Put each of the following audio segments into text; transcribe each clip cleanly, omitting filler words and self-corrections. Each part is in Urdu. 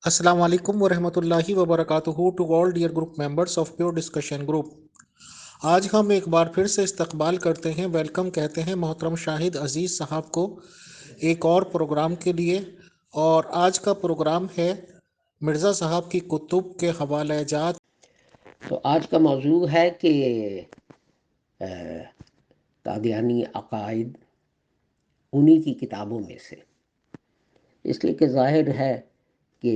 السلام علیکم ورحمۃ اللہ وبرکاتہ to all dear group members of pure discussion group. آج ہم ایک بار پھر سے استقبال کرتے ہیں، ویلکم کہتے ہیں محترم شاہد عزیز صاحب کو ایک اور پروگرام کے لیے۔ اور آج کا پروگرام ہے مرزا صاحب کی کتب کے حوالہ جات۔ تو آج کا موضوع ہے کہ قادیانی عقائد انہی کی کتابوں میں سے، اس لیے کہ ظاہر ہے کہ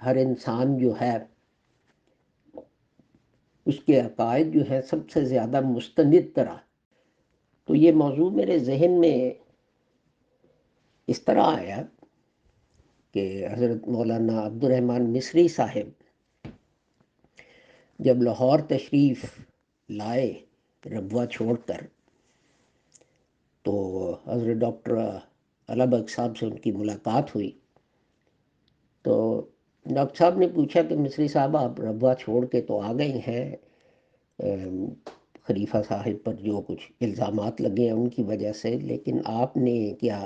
ہر انسان جو ہے اس کے عقائد جو ہے سب سے زیادہ مستند طرح۔ تو یہ موضوع میرے ذہن میں اس طرح آیا کہ حضرت مولانا عبد الرحمن مصری صاحب جب لاہور تشریف لائے ربوہ چھوڑ کر، تو حضرت ڈاکٹر علا بگ صاحب سے ان کی ملاقات ہوئی۔ تو ڈاکٹر صاحب نے پوچھا کہ مصری صاحب آپ ربوہ چھوڑ کے تو آ گئے ہیں، خلیفہ صاحب پر جو کچھ الزامات لگے ہیں ان کی وجہ سے، لیکن آپ نے کیا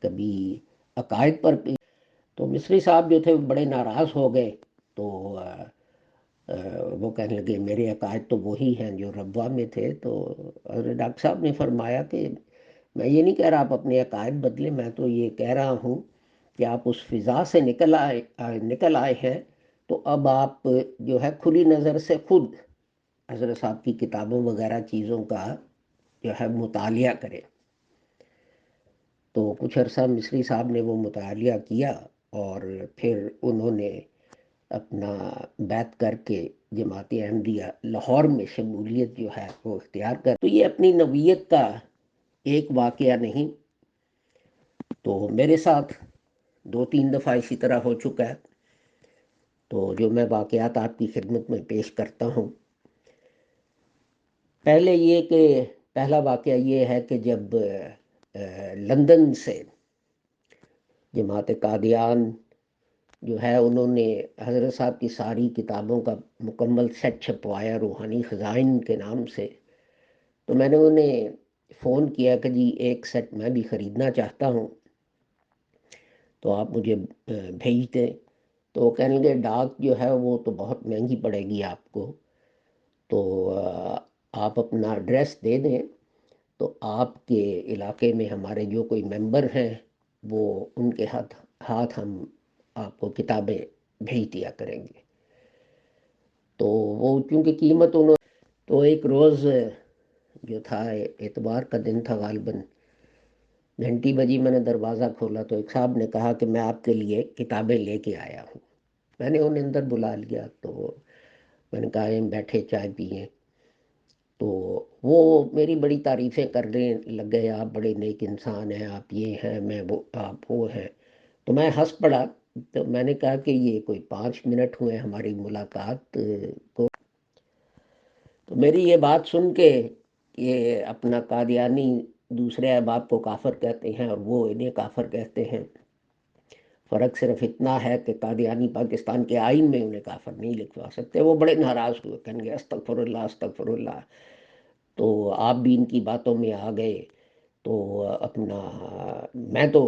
کبھی عقائد پر تو مصری صاحب جو تھے بڑے ناراض ہو گئے۔ تو وہ کہنے لگے میرے عقائد تو وہی ہیں جو ربوہ میں تھے۔ تو حضرت ڈاکٹر صاحب نے فرمایا کہ میں یہ نہیں کہہ رہا آپ اپنے عقائد بدلیں، میں تو یہ کہہ رہا ہوں کہ آپ اس فضا سے نکل آئے ہیں، تو اب آپ جو ہے کھلی نظر سے خود حضرت صاحب کی کتابوں وغیرہ چیزوں کا جو ہے مطالعہ کریں۔ تو کچھ عرصہ مصری صاحب نے وہ مطالعہ کیا، اور پھر انہوں نے اپنا بیعت کر کے جماعت احمدیہ لاہور میں شمولیت جو ہے وہ اختیار کر۔ تو یہ اپنی نوعیت کا ایک واقعہ نہیں، تو میرے ساتھ 2-3 دفعہ اسی طرح ہو چکا ہے۔ تو جو میں واقعات آپ کی خدمت میں پیش کرتا ہوں، پہلا واقعہ یہ ہے کہ جب لندن سے جماعت قادیان جو ہے انہوں نے حضرت صاحب کی ساری کتابوں کا مکمل سیٹ چھپوایا روحانی خزائن کے نام سے، تو میں نے انہیں فون کیا کہ جی ایک سیٹ میں بھی خریدنا چاہتا ہوں، تو آپ مجھے بھیج دیں۔ تو وہ کہنے لگے ڈاک جو ہے وہ تو بہت مہنگی پڑے گی آپ کو، تو آپ اپنا ایڈریس دے دیں، تو آپ کے علاقے میں ہمارے جو کوئی ممبر ہیں وہ ان کے ہاتھ ہم آپ کو کتابیں بھیج دیا کریں گے۔ تو وہ چونکہ قیمت انہوں تو ایک روز جو تھا اتوار کا دن تھا، غالباً گھنٹی بجی، میں نے دروازہ کھولا تو ایک صاحب نے کہا کہ میں آپ کے لیے کتابیں لے کے آیا ہوں۔ میں نے انہیں اندر بلا لیا، تو میں نے کہا بیٹھے چائے پیئیں۔ تو وہ میری بڑی تعریفیں کرنے لگ گئے، آپ بڑے نیک انسان ہیں، آپ یہ ہیں، میں وہ، آپ وہ ہیں۔ تو میں ہنس پڑا۔ تو میں نے کہا کہ یہ کوئی 5 منٹ ہوئے ہماری ملاقات کو۔ تو میری یہ بات سن کے یہ اپنا قادیانی دوسرے احباب کو کافر کہتے ہیں اور وہ انہیں کافر کہتے ہیں، فرق صرف اتنا ہے کہ قادیانی پاکستان کے آئین میں انہیں کافر نہیں لکھوا سکتے۔ وہ بڑے ناراض ہوئے، کہیں گے استغفر اللہ استغفر اللہ۔ تو آپ بھی ان کی باتوں میں آ گئے، تو اپنا میں تو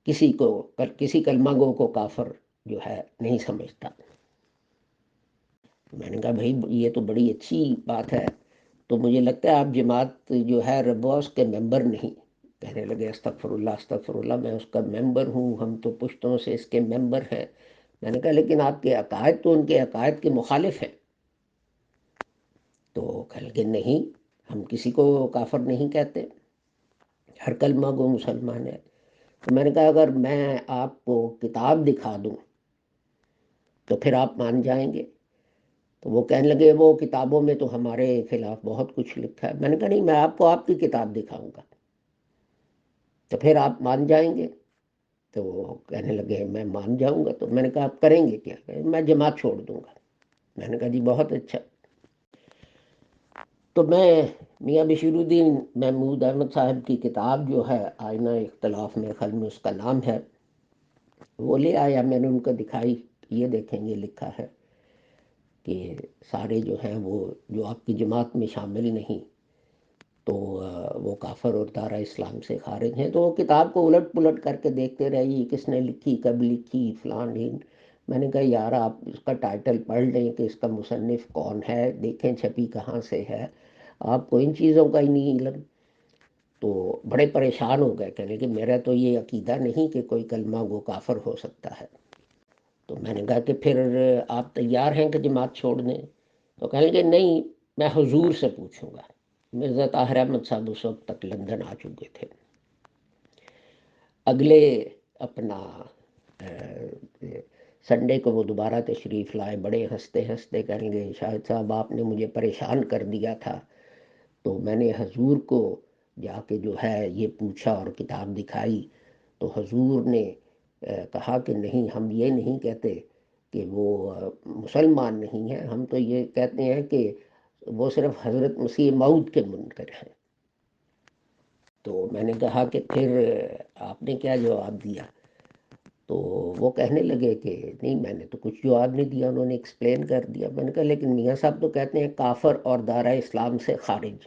کسی کلمہ گو کو کافر جو ہے نہیں سمجھتا۔ میں نے کہا بھائی یہ تو بڑی اچھی بات ہے، تو مجھے لگتا ہے آپ جماعت جو ہے ربوس کے ممبر نہیں۔ کہنے لگے استغفر اللہ، میں اس کا ممبر ہوں، ہم تو پشتوں سے اس کے ممبر ہیں۔ میں نے کہا لیکن آپ کے عقائد تو ان کے عقائد کے مخالف ہیں۔ تو کہنے لگے نہیں، ہم کسی کو کافر نہیں کہتے، ہر کلمہ گو مسلمان ہے۔ تو میں نے کہا اگر میں آپ کو کتاب دکھا دوں تو پھر آپ مان جائیں گے؟ تو وہ کہنے لگے وہ کتابوں میں تو ہمارے خلاف بہت کچھ لکھا ہے۔ میں نے کہا نہیں، میں آپ کو آپ کی کتاب دکھاؤں گا تو پھر آپ مان جائیں گے؟ تو وہ کہنے لگے میں مان جاؤں گا۔ تو میں نے کہا آپ کریں گے کیا؟ میں جماعت چھوڑ دوں گا۔ میں نے کہا جی بہت اچھا۔ تو میں میاں بشیر الدین محمود احمد صاحب کی کتاب جو ہے آئینہ اختلاف، میرے خیال میں اس کا نام ہے، وہ لے آیا، میں نے ان کو دکھائی، یہ دیکھیں یہ لکھا ہے کہ سارے جو ہیں وہ جو آپ کی جماعت میں شامل نہیں۔ تو وہ کافر اور دارہ اسلام سے خارج ہیں۔ تو وہ کتاب کو الٹ پلٹ کر کے دیکھتے رہے، یہ کس نے لکھی، کب لکھی، فلان ڈھین۔ میں نے کہا یار آپ اس کا ٹائٹل پڑھ لیں کہ اس کا مصنف کون ہے، دیکھیں چھپی کہاں سے ہے، آپ کو ان چیزوں کا ہی نہیں علم۔ تو بڑے پریشان ہو گئے، کہنے کہ میرا تو یہ عقیدہ نہیں کہ کوئی کلمہ گو کافر ہو سکتا ہے۔ تو میں نے کہا کہ پھر آپ تیار ہیں کہ جماعت چھوڑ دیں؟ تو کہنے کہ نہیں، میں حضور سے پوچھوں گا۔ مرزا طاہر احمد صاحب اس وقت تک لندن آ چکے تھے۔ اگلے اپنا سنڈے کو وہ دوبارہ تشریف لائے، بڑے ہنستے ہنستے کہیں گے شاہد صاحب آپ نے مجھے پریشان کر دیا تھا، تو میں نے حضور کو جا کے جو ہے یہ پوچھا اور کتاب دکھائی، تو حضور نے کہا کہ نہیں، ہم یہ نہیں کہتے کہ وہ مسلمان نہیں ہیں، ہم تو یہ کہتے ہیں کہ وہ صرف حضرت مسیح موعود کے منکر ہیں۔ تو میں نے کہا کہ پھر آپ نے کیا جواب دیا؟ تو وہ کہنے لگے کہ نہیں میں نے تو کچھ جواب نہیں دیا، انہوں نے ایکسپلین کر دیا۔ میں نے کہا لیکن میاں صاحب تو کہتے ہیں کافر اور دارہ اسلام سے خارج۔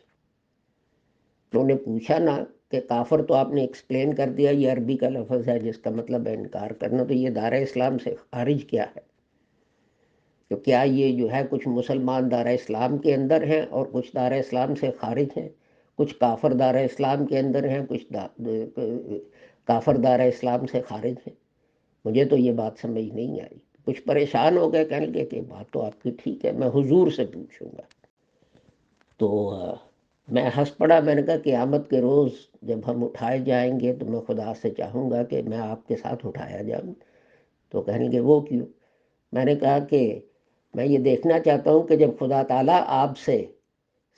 انہوں نے پوچھا نا کہ کافر تو آپ نے ایکسپلین کر دیا، یہ عربی کا لفظ ہے جس کا مطلب ہے انکار کرنا، تو یہ دارہ اسلام سے خارج کیا ہے؟ تو کیا یہ جو ہے کچھ مسلمان دارہ اسلام کے اندر ہیں اور کچھ دارہ اسلام سے خارج ہیں، کچھ کافر دارہ اسلام کے اندر ہیں، کچھ کافر دارہ اسلام سے خارج ہیں؟ مجھے تو یہ بات سمجھ نہیں آئی۔ کچھ پریشان ہو گئے، کہنے لگے کہ بات تو آپ کی ٹھیک ہے، میں حضور سے پوچھوں گا۔ تو میں ہنس پڑا، میں نے کہا قیامت کے روز جب ہم اٹھائے جائیں گے تو میں خدا سے چاہوں گا کہ میں آپ کے ساتھ اٹھایا جاؤں۔ تو کہنے لگے وہ کیوں؟ میں نے کہا کہ میں یہ دیکھنا چاہتا ہوں کہ جب خدا تعالیٰ آپ سے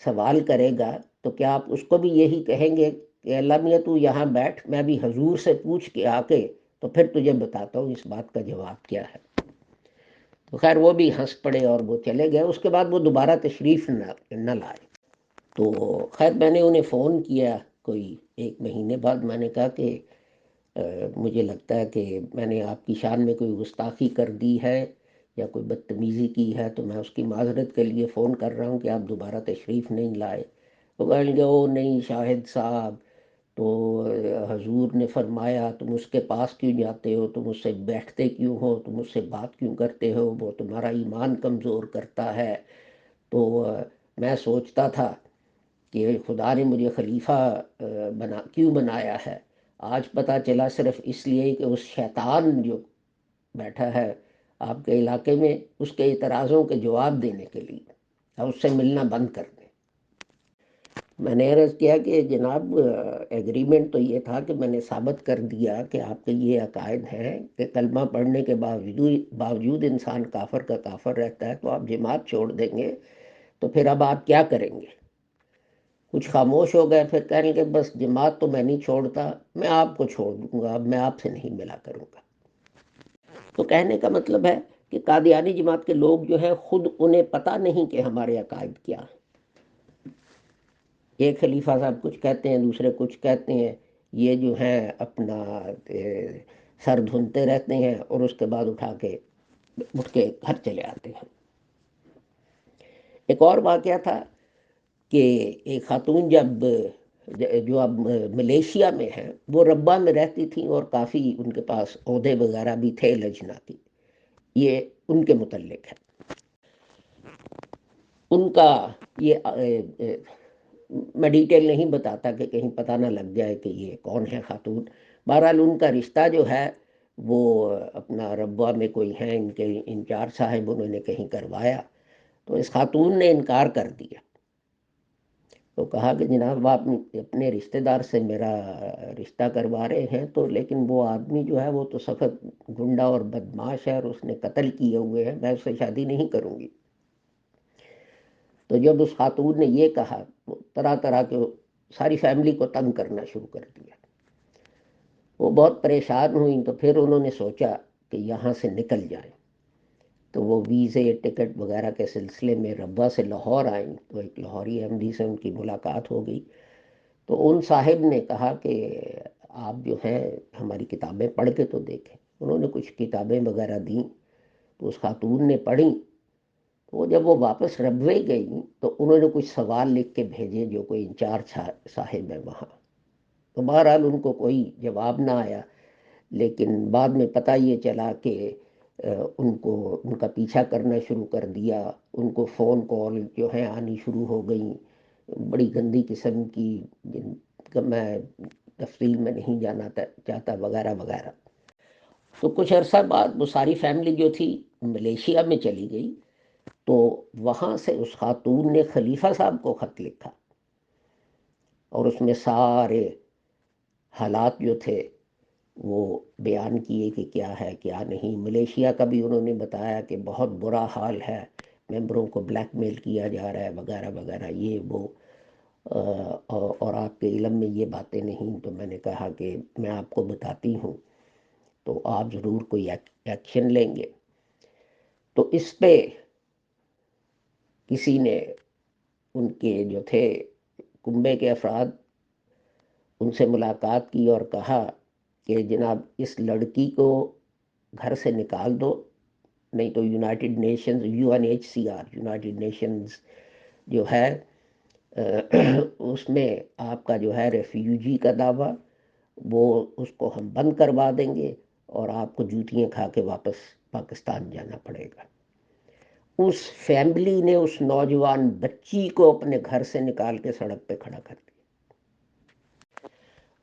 سوال کرے گا تو کیا آپ اس کو بھی یہی کہیں گے کہ اللہ میاں تو یہاں بیٹھ، میں بھی حضور سے پوچھ کے آ کے تو پھر تجھے بتاتا ہوں اس بات کا جواب کیا ہے۔ تو خیر وہ بھی ہنس پڑے اور وہ چلے گئے۔ اس کے بعد وہ دوبارہ تشریف نہ لائے۔ تو خیر میں نے انہیں فون کیا کوئی 1 مہینے بعد، میں نے کہا کہ مجھے لگتا ہے کہ میں نے آپ کی شان میں کوئی گستاخی کر دی ہے یا کوئی بدتمیزی کی ہے، تو میں اس کی معذرت کے لیے فون کر رہا ہوں کہ آپ دوبارہ تشریف نہیں لائے۔ وہ کہیں گے او نہیں شاہد صاحب، تو حضور نے فرمایا تم اس کے پاس کیوں جاتے ہو، تم اس سے بیٹھتے کیوں ہو، تم اس سے بات کیوں کرتے ہو، وہ تمہارا ایمان کمزور کرتا ہے۔ تو میں سوچتا تھا کہ خدا نے مجھے خلیفہ کیوں بنایا ہے، آج پتہ چلا صرف اس لیے کہ اس شیطان جو بیٹھا ہے آپ کے علاقے میں اس کے اعتراضوں کے جواب دینے کے لیے، اور اس سے ملنا بند کر دیں۔ میں نے عرض کیا کہ جناب ایگریمنٹ تو یہ تھا کہ میں نے ثابت کر دیا کہ آپ کے یہ عقائد ہیں کہ کلمہ پڑھنے کے باوجود انسان کافر کا کافر رہتا ہے، تو آپ جماعت چھوڑ دیں گے، تو پھر اب آپ کیا کریں گے؟ کچھ خاموش ہو گئے، پھر کہنے کہ بس جماعت تو میں نہیں چھوڑتا، میں آپ کو چھوڑ دوں گا، اب میں آپ سے نہیں ملا کروں گا۔ تو کہنے کا مطلب ہے کہ قادیانی جماعت کے لوگ جو ہیں خود انہیں پتہ نہیں کہ ہمارے عقائد کیا ہیں۔ ایک خلیفہ صاحب کچھ کہتے ہیں، دوسرے کچھ کہتے ہیں، یہ جو ہیں اپنا سر دھنتے رہتے ہیں اور اس کے بعد اٹھ کے گھر چلے آتے ہیں۔ ایک اور واقعہ تھا کہ ایک خاتون جو اب ملیشیا میں ہیں، وہ ربا میں رہتی تھیں اور کافی ان کے پاس عہدے وغیرہ بھی تھے لجنا کی، یہ ان کے متعلق ہے۔ ان کا یہ میں ڈیٹیل نہیں بتاتا کہ کہیں پتہ نہ لگ جائے کہ یہ کون ہے خاتون۔ بہرحال ان کا رشتہ جو ہے وہ اپنا ربا میں کوئی ہیں ان کے انچارج صاحب، انہوں نے کہیں کروایا، تو اس خاتون نے انکار کر دیا۔ تو کہا کہ جناب آپ اپنے رشتہ دار سے میرا رشتہ کروا رہے ہیں، تو لیکن وہ آدمی جو ہے وہ تو سخت گنڈا اور بدماش ہے اور اس نے قتل کیے ہوئے ہیں، میں اس سے شادی نہیں کروں گی۔ تو جب اس خاتون نے یہ کہا، طرح طرح کے ساری فیملی کو تنگ کرنا شروع کر دیا۔ وہ بہت پریشان ہوئیں، تو پھر انہوں نے سوچا کہ یہاں سے نکل جائیں۔ تو وہ ویزے ٹکٹ وغیرہ کے سلسلے میں ربا سے لاہور آئیں، تو ایک لاہوری ایم ڈی سے ان کی ملاقات ہو گئی۔ تو ان صاحب نے کہا کہ آپ جو ہیں ہماری کتابیں پڑھ کے تو دیکھیں۔ انہوں نے کچھ کتابیں وغیرہ دیں، تو اس خاتون نے پڑھیں، تو جب وہ واپس ربوے گئیں تو انہوں نے کچھ سوال لکھ کے بھیجے جو کوئی انچارج صاحب ہے وہاں، تو بہرحال ان کو کوئی جواب نہ آیا، لیکن بعد میں پتہ یہ چلا کہ ان کا پیچھا کرنا شروع کر دیا، ان کو فون کال جو ہیں آنی شروع ہو گئیں، بڑی گندی قسم کی، جن کا میں تفصیل میں نہیں جانا چاہتا، وغیرہ وغیرہ۔ تو کچھ عرصہ بعد وہ ساری فیملی جو تھی ملیشیا میں چلی گئی، تو وہاں سے اس خاتون نے خلیفہ صاحب کو خط لکھا اور اس میں سارے حالات جو تھے وہ بیان کیے کہ کیا ہے کیا نہیں۔ ملیشیا کا بھی انہوں نے بتایا کہ بہت برا حال ہے، ممبروں کو بلیک میل کیا جا رہا ہے، وغیرہ وغیرہ، یہ وہ، اور آپ کے علم میں یہ باتیں نہیں۔ تو میں نے کہا کہ میں آپ کو بتاتی ہوں تو آپ ضرور کوئی ایکشن لیں گے۔ تو اس پہ کسی نے، ان کے جو تھے کنبے کے افراد، ان سے ملاقات کی اور کہا کہ جناب اس لڑکی کو گھر سے نکال دو، نہیں تو United nations, UNHCR، United nations جو ہے اس میں آپ کا جو ہے ریفیوجی کا دعویٰ، وہ اس کو ہم بند کروا دیں گے اور آپ کو جوتیاں کھا کے واپس پاکستان جانا پڑے گا۔ اس فیملی نے اس نوجوان بچی کو اپنے گھر سے نکال کے سڑک پہ کھڑا کر دیا۔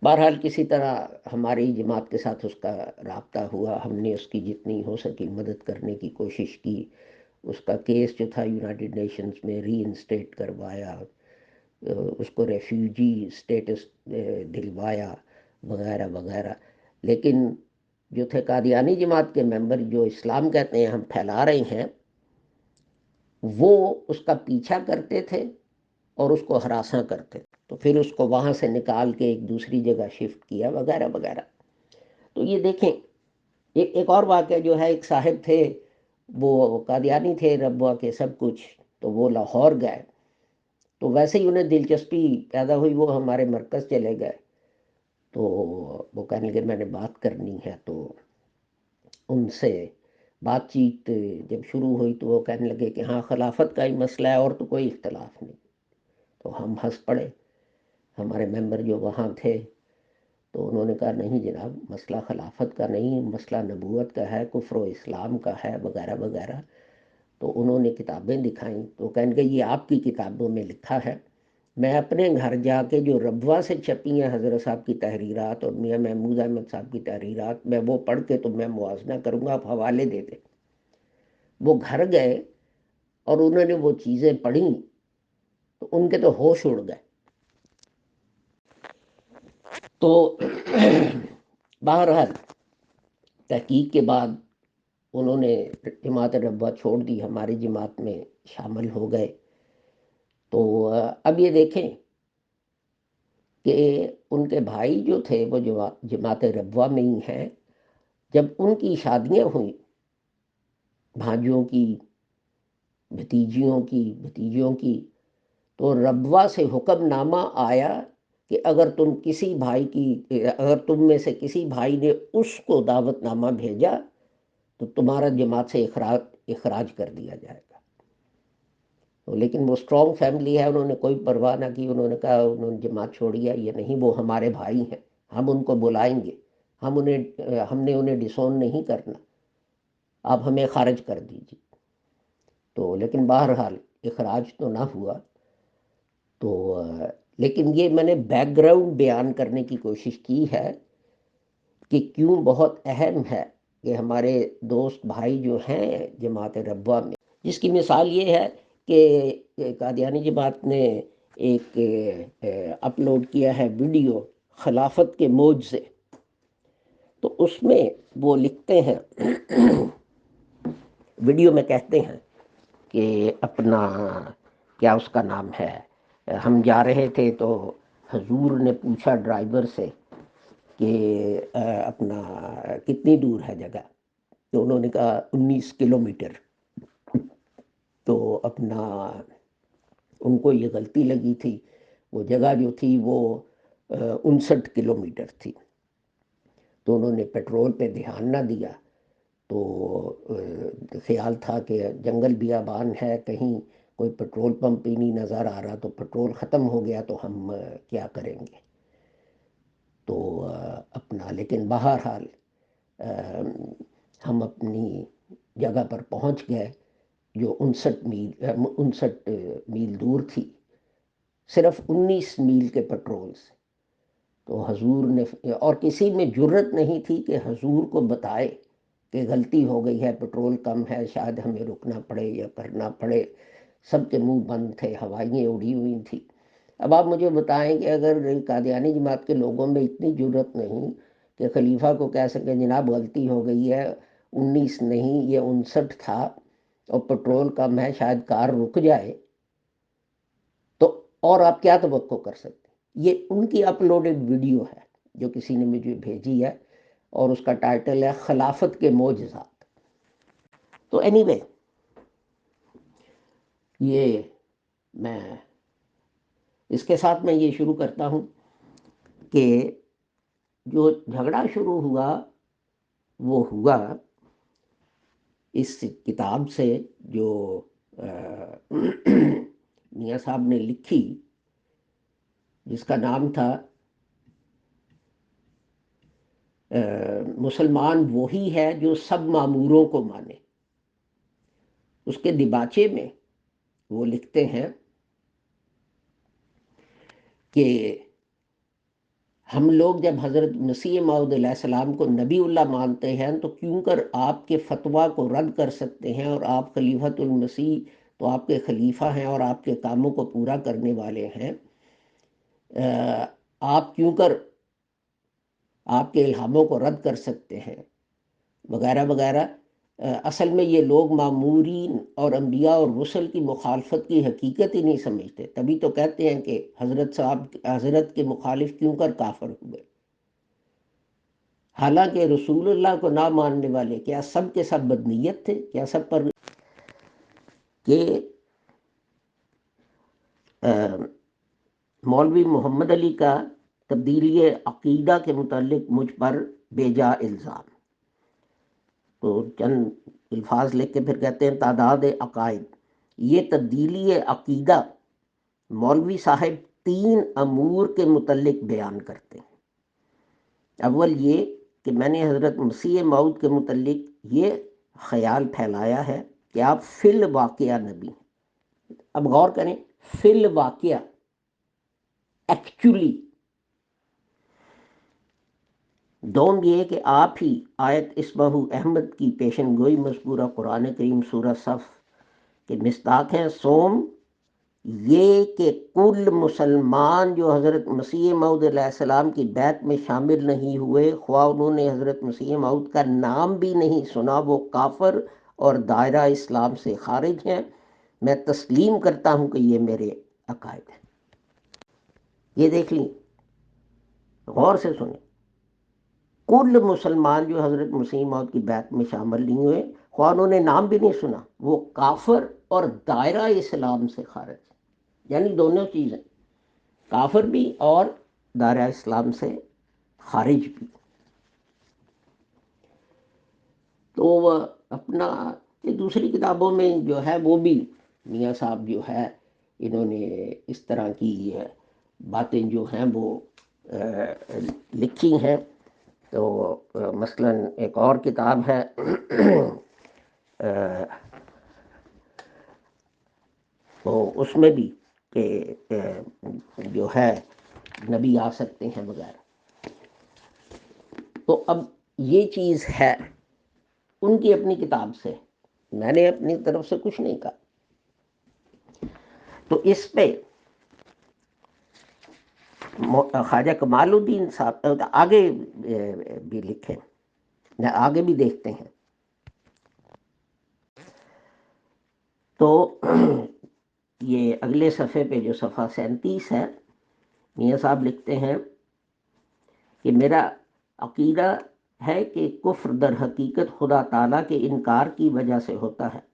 بہرحال کسی طرح ہماری جماعت کے ساتھ اس کا رابطہ ہوا، ہم نے اس کی جتنی ہو سکی مدد کرنے کی کوشش کی، اس کا کیس جو تھا یونائٹڈ نیشنز میں ری انسٹیٹ کروایا، اس کو ریفیوجی سٹیٹس دلوایا، وغیرہ وغیرہ۔ لیکن جو تھے قادیانی جماعت کے ممبر، جو اسلام کہتے ہیں ہم پھیلا رہے ہیں، وہ اس کا پیچھا کرتے تھے اور اس کو ہراساں کرتے تھے، تو پھر اس کو وہاں سے نکال کے ایک دوسری جگہ شفٹ کیا، وغیرہ وغیرہ۔ تو یہ دیکھیں، ایک اور واقعہ جو ہے، ایک صاحب تھے، وہ قادیانی تھے، ربوہ کے سب کچھ، تو وہ لاہور گئے، تو ویسے ہی انہیں دلچسپی پیدا ہوئی، وہ ہمارے مرکز چلے گئے، تو وہ کہنے لگے میں نے بات کرنی ہے۔ تو ان سے بات چیت جب شروع ہوئی تو وہ کہنے لگے کہ ہاں خلافت کا ہی مسئلہ ہے اور تو کوئی اختلاف نہیں۔ تو ہم ہنس پڑے، ہمارے ممبر جو وہاں تھے، تو انہوں نے کہا نہیں جناب، مسئلہ خلافت کا نہیں، مسئلہ نبوت کا ہے، کفر و اسلام کا ہے، وغیرہ وغیرہ۔ تو انہوں نے کتابیں دکھائیں، تو کہنے کہ یہ آپ کی کتابوں میں لکھا ہے، میں اپنے گھر جا کے جو ربوہ سے چھپی ہیں حضرت صاحب کی تحریرات اور میاں محمود احمد صاحب کی تحریرات، میں وہ پڑھ کے تو میں موازنہ کروں گا، آپ حوالے دے دیں۔ وہ گھر گئے اور انہوں نے وہ چیزیں پڑھیں تو ان کے تو ہوش اڑ گئے۔ تو بہرحال تحقیق کے بعد انہوں نے جماعت ربوہ چھوڑ دی، ہماری جماعت میں شامل ہو گئے۔ تو اب یہ دیکھیں کہ ان کے بھائی جو تھے وہ جماعت ربوہ میں ہی ہیں، جب ان کی شادیاں ہوئیں، بھانجوں کی، بھتیجیوں کی، تو ربوہ سے حکم نامہ آیا کہ اگر تم میں سے کسی بھائی نے اس کو دعوت نامہ بھیجا تو تمہارا جماعت سے اخراج کر دیا جائے گا۔ لیکن وہ اسٹرانگ فیملی ہے، انہوں نے کوئی پرواہ نہ کی، انہوں نے کہا، انہوں نے جماعت چھوڑی ہے، یہ نہیں، وہ ہمارے بھائی ہیں، ہم ان کو بلائیں گے، ہم نے انہیں ڈسون نہیں کرنا، آپ ہمیں خارج کر دیجیے۔ تو لیکن بہرحال اخراج تو نہ ہوا۔ تو لیکن یہ میں نے بیک گراؤنڈ بیان کرنے کی کوشش کی ہے کہ کیوں بہت اہم ہے کہ ہمارے دوست بھائی جو ہیں جماعت ربوہ میں، جس کی مثال یہ ہے کہ قادیانی جماعت نے ایک اپلوڈ کیا ہے ویڈیو خلافت کے موج سے، تو اس میں وہ لکھتے ہیں، ویڈیو میں کہتے ہیں کہ اپنا کیا اس کا نام ہے، ہم جا رہے تھے تو حضور نے پوچھا ڈرائیور سے کہ اپنا کتنی دور ہے جگہ، تو انہوں نے کہا 19 کلومیٹر۔ تو اپنا ان کو یہ غلطی لگی تھی، وہ جگہ جو تھی وہ 59 کلومیٹر تھی، تو انہوں نے پیٹرول پہ دھیان نہ دیا، تو خیال تھا کہ جنگل بیابان ہے، کہیں کوئی پٹرول پمپ ہی نہیں نظر آ رہا، تو پٹرول ختم ہو گیا تو ہم کیا کریں گے. تو اپنا لیکن بہرحال ہم اپنی جگہ پر پہنچ گئے جو 59 میل دور تھی، صرف 19 میل کے پٹرول سے. تو حضور نے، اور کسی میں جرت نہیں تھی کہ حضور کو بتائے کہ غلطی ہو گئی ہے، پٹرول کم ہے، شاید ہمیں رکنا پڑے یا کرنا پڑے. سب کے منہ بند تھے، ہوائیں اڑی ہوئی تھیں. اب آپ مجھے بتائیں کہ اگر قادیانی جماعت کے لوگوں میں اتنی جرت نہیں کہ خلیفہ کو کہہ سکیں جناب غلطی ہو گئی ہے، 19 نہیں یہ 59 تھا اور پٹرول کم ہے، شاید کار رک جائے، تو اور آپ کیا توقع کر سکتے. یہ ان کی اپلوڈڈ ویڈیو ہے جو کسی نے مجھے بھیجی ہے، اور اس کا ٹائٹل ہے خلافت کے معجزات. تو اینی وے، یہ میں اس کے ساتھ میں یہ شروع کرتا ہوں کہ جو جھگڑا شروع ہوا وہ ہوا اس کتاب سے جو میاں صاحب نے لکھی، جس کا نام تھا مسلمان وہی ہے جو سب ماموروں کو مانے. اس کے دیباچے میں وہ لکھتے ہیں کہ ہم لوگ جب حضرت مسیح موعود علیہ السلام کو نبی اللہ مانتے ہیں تو کیوں کر آپ کے فتویٰ کو رد کر سکتے ہیں، اور آپ خلیفۃ المسیح تو آپ کے خلیفہ ہیں اور آپ کے کاموں کو پورا کرنے والے ہیں، آپ کیوں کر آپ کے الہاموں کو رد کر سکتے ہیں وغیرہ وغیرہ. اصل میں یہ لوگ مامورین اور انبیاء اور رسل کی مخالفت کی حقیقت ہی نہیں سمجھتے، تبھی تو کہتے ہیں کہ حضرت کے مخالف کیوں کر کافر ہوئے. حالانکہ رسول اللہ کو نہ ماننے والے کیا سب کے سب بدنیت تھے؟ کیا سب پر کہ مولوی محمد علی کا تبدیلی عقیدہ کے متعلق مجھ پر بیجا الزام. تو چند الفاظ لکھ کے پھر کہتے ہیں تعداد عقائد. یہ تبدیلی عقیدہ مولوی صاحب 3 امور کے متعلق بیان کرتے ہیں. اول یہ کہ میں نے حضرت مسیح موعود کے متعلق یہ خیال پھیلایا ہے کہ آپ فی الواقعہ نبی ہیں. اب غور کریں، فی الواقعہ، ایکچولی. دوم یہ کہ آپ ہی آیت اسمہ احمد کی پیشن گوئی مذکورہ قرآن کریم سورہ صف کے مصداق ہیں. سوم یہ کہ کل مسلمان جو حضرت مسیح موعود علیہ السلام کی بیعت میں شامل نہیں ہوئے، خواہ انہوں نے حضرت مسیح موعود کا نام بھی نہیں سنا، وہ کافر اور دائرہ اسلام سے خارج ہیں. میں تسلیم کرتا ہوں کہ یہ میرے عقائد ہیں. یہ دیکھ لیں، غور سے سنیں. کل مسلمان جو حضرت مسیح موعود کی بیعت میں شامل نہیں ہوئے، خواہ انہوں نے نام بھی نہیں سنا، وہ کافر اور دائرہ اسلام سے خارج ہیں. یعنی دونوں چیزیں، کافر بھی اور دائرہ اسلام سے خارج بھی. تو اپنا دوسری کتابوں میں جو ہے وہ بھی میاں صاحب جو ہے انہوں نے اس طرح کی باتیں جو ہیں وہ لکھی ہیں. تو مثلا ایک اور کتاب ہے تو اس میں بھی کہ جو ہے نبی آ سکتے ہیں وغیرہ. تو اب یہ چیز ہے ان کی اپنی کتاب سے، میں نے اپنی طرف سے کچھ نہیں کہا. تو اس پہ خواجہ کمال الدین صاحب آگے بھی لکھیں، آگے بھی دیکھتے ہیں. تو یہ اگلے صفحے پہ جو صفحہ 37 ہے، میاں صاحب لکھتے ہیں کہ میرا عقیدہ ہے کہ کفر در حقیقت خدا تعالیٰ کے انکار کی وجہ سے ہوتا ہے،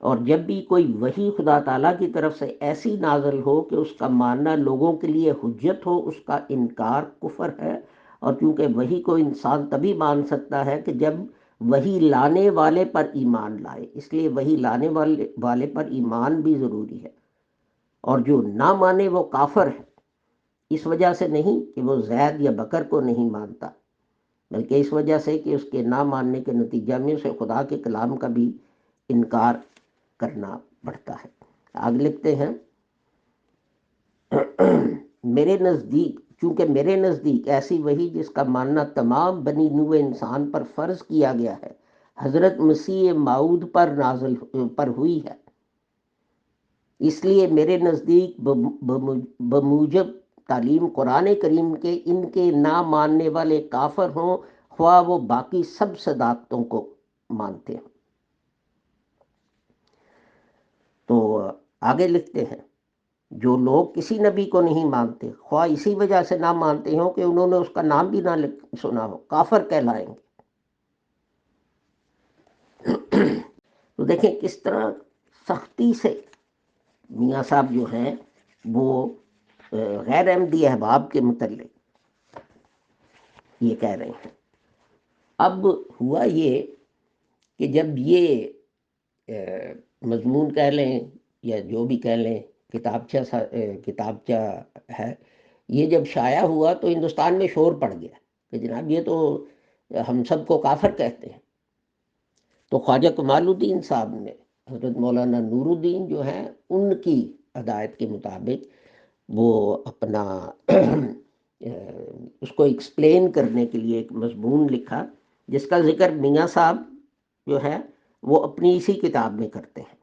اور جب بھی کوئی وحی خدا تعالیٰ کی طرف سے ایسی نازل ہو کہ اس کا ماننا لوگوں کے لیے حجت ہو، اس کا انکار کفر ہے. اور کیونکہ وحی کو انسان تبھی مان سکتا ہے کہ جب وہی لانے والے پر ایمان لائے، اس لیے وہی لانے والے پر ایمان بھی ضروری ہے، اور جو نہ مانے وہ کافر ہے، اس وجہ سے نہیں کہ وہ زید یا بکر کو نہیں مانتا، بلکہ اس وجہ سے کہ اس کے نہ ماننے کے نتیجہ میں اسے خدا کے کلام کا بھی انکار کرنا پڑتا ہے۔ آگے لکھتے ہیں، میرے نزدیک چونکہ میرے نزدیک ایسی وہی جس کا ماننا تمام بنی نوع انسان پر فرض کیا گیا ہے، حضرت مسیح موعود پر ہوئی ہے، اس لیے میرے نزدیک بموجب تعلیم قرآن کریم کے ان کے نہ ماننے والے کافر ہوں، خواہ وہ باقی سب صداقتوں کو مانتے ہیں۔ تو آگے لکھتے ہیں، جو لوگ کسی نبی کو نہیں مانتے، خواہ اسی وجہ سے نہ مانتے ہوں کہ انہوں نے اس کا نام بھی نہ سنا ہو، کافر کہلائیں گے۔ تو دیکھیں کس طرح سختی سے میاں صاحب جو ہیں وہ غیر احمدی احباب کے متعلق یہ کہہ رہے ہیں۔ اب ہوا یہ کہ جب یہ مضمون کہہ لیں یا جو بھی کہہ لیں، کتابچہ ہے، یہ جب شائع ہوا تو ہندوستان میں شور پڑ گیا کہ جناب یہ تو ہم سب کو کافر کہتے ہیں۔ تو خواجہ کمال الدین صاحب نے، حضرت مولانا نور الدین جو ہیں، ان کی ہدایت کے مطابق وہ اپنا اس کو ایکسپلین کرنے کے لیے ایک مضمون لکھا، جس کا ذکر میاں صاحب جو ہے وہ اپنی اسی کتاب میں کرتے ہیں۔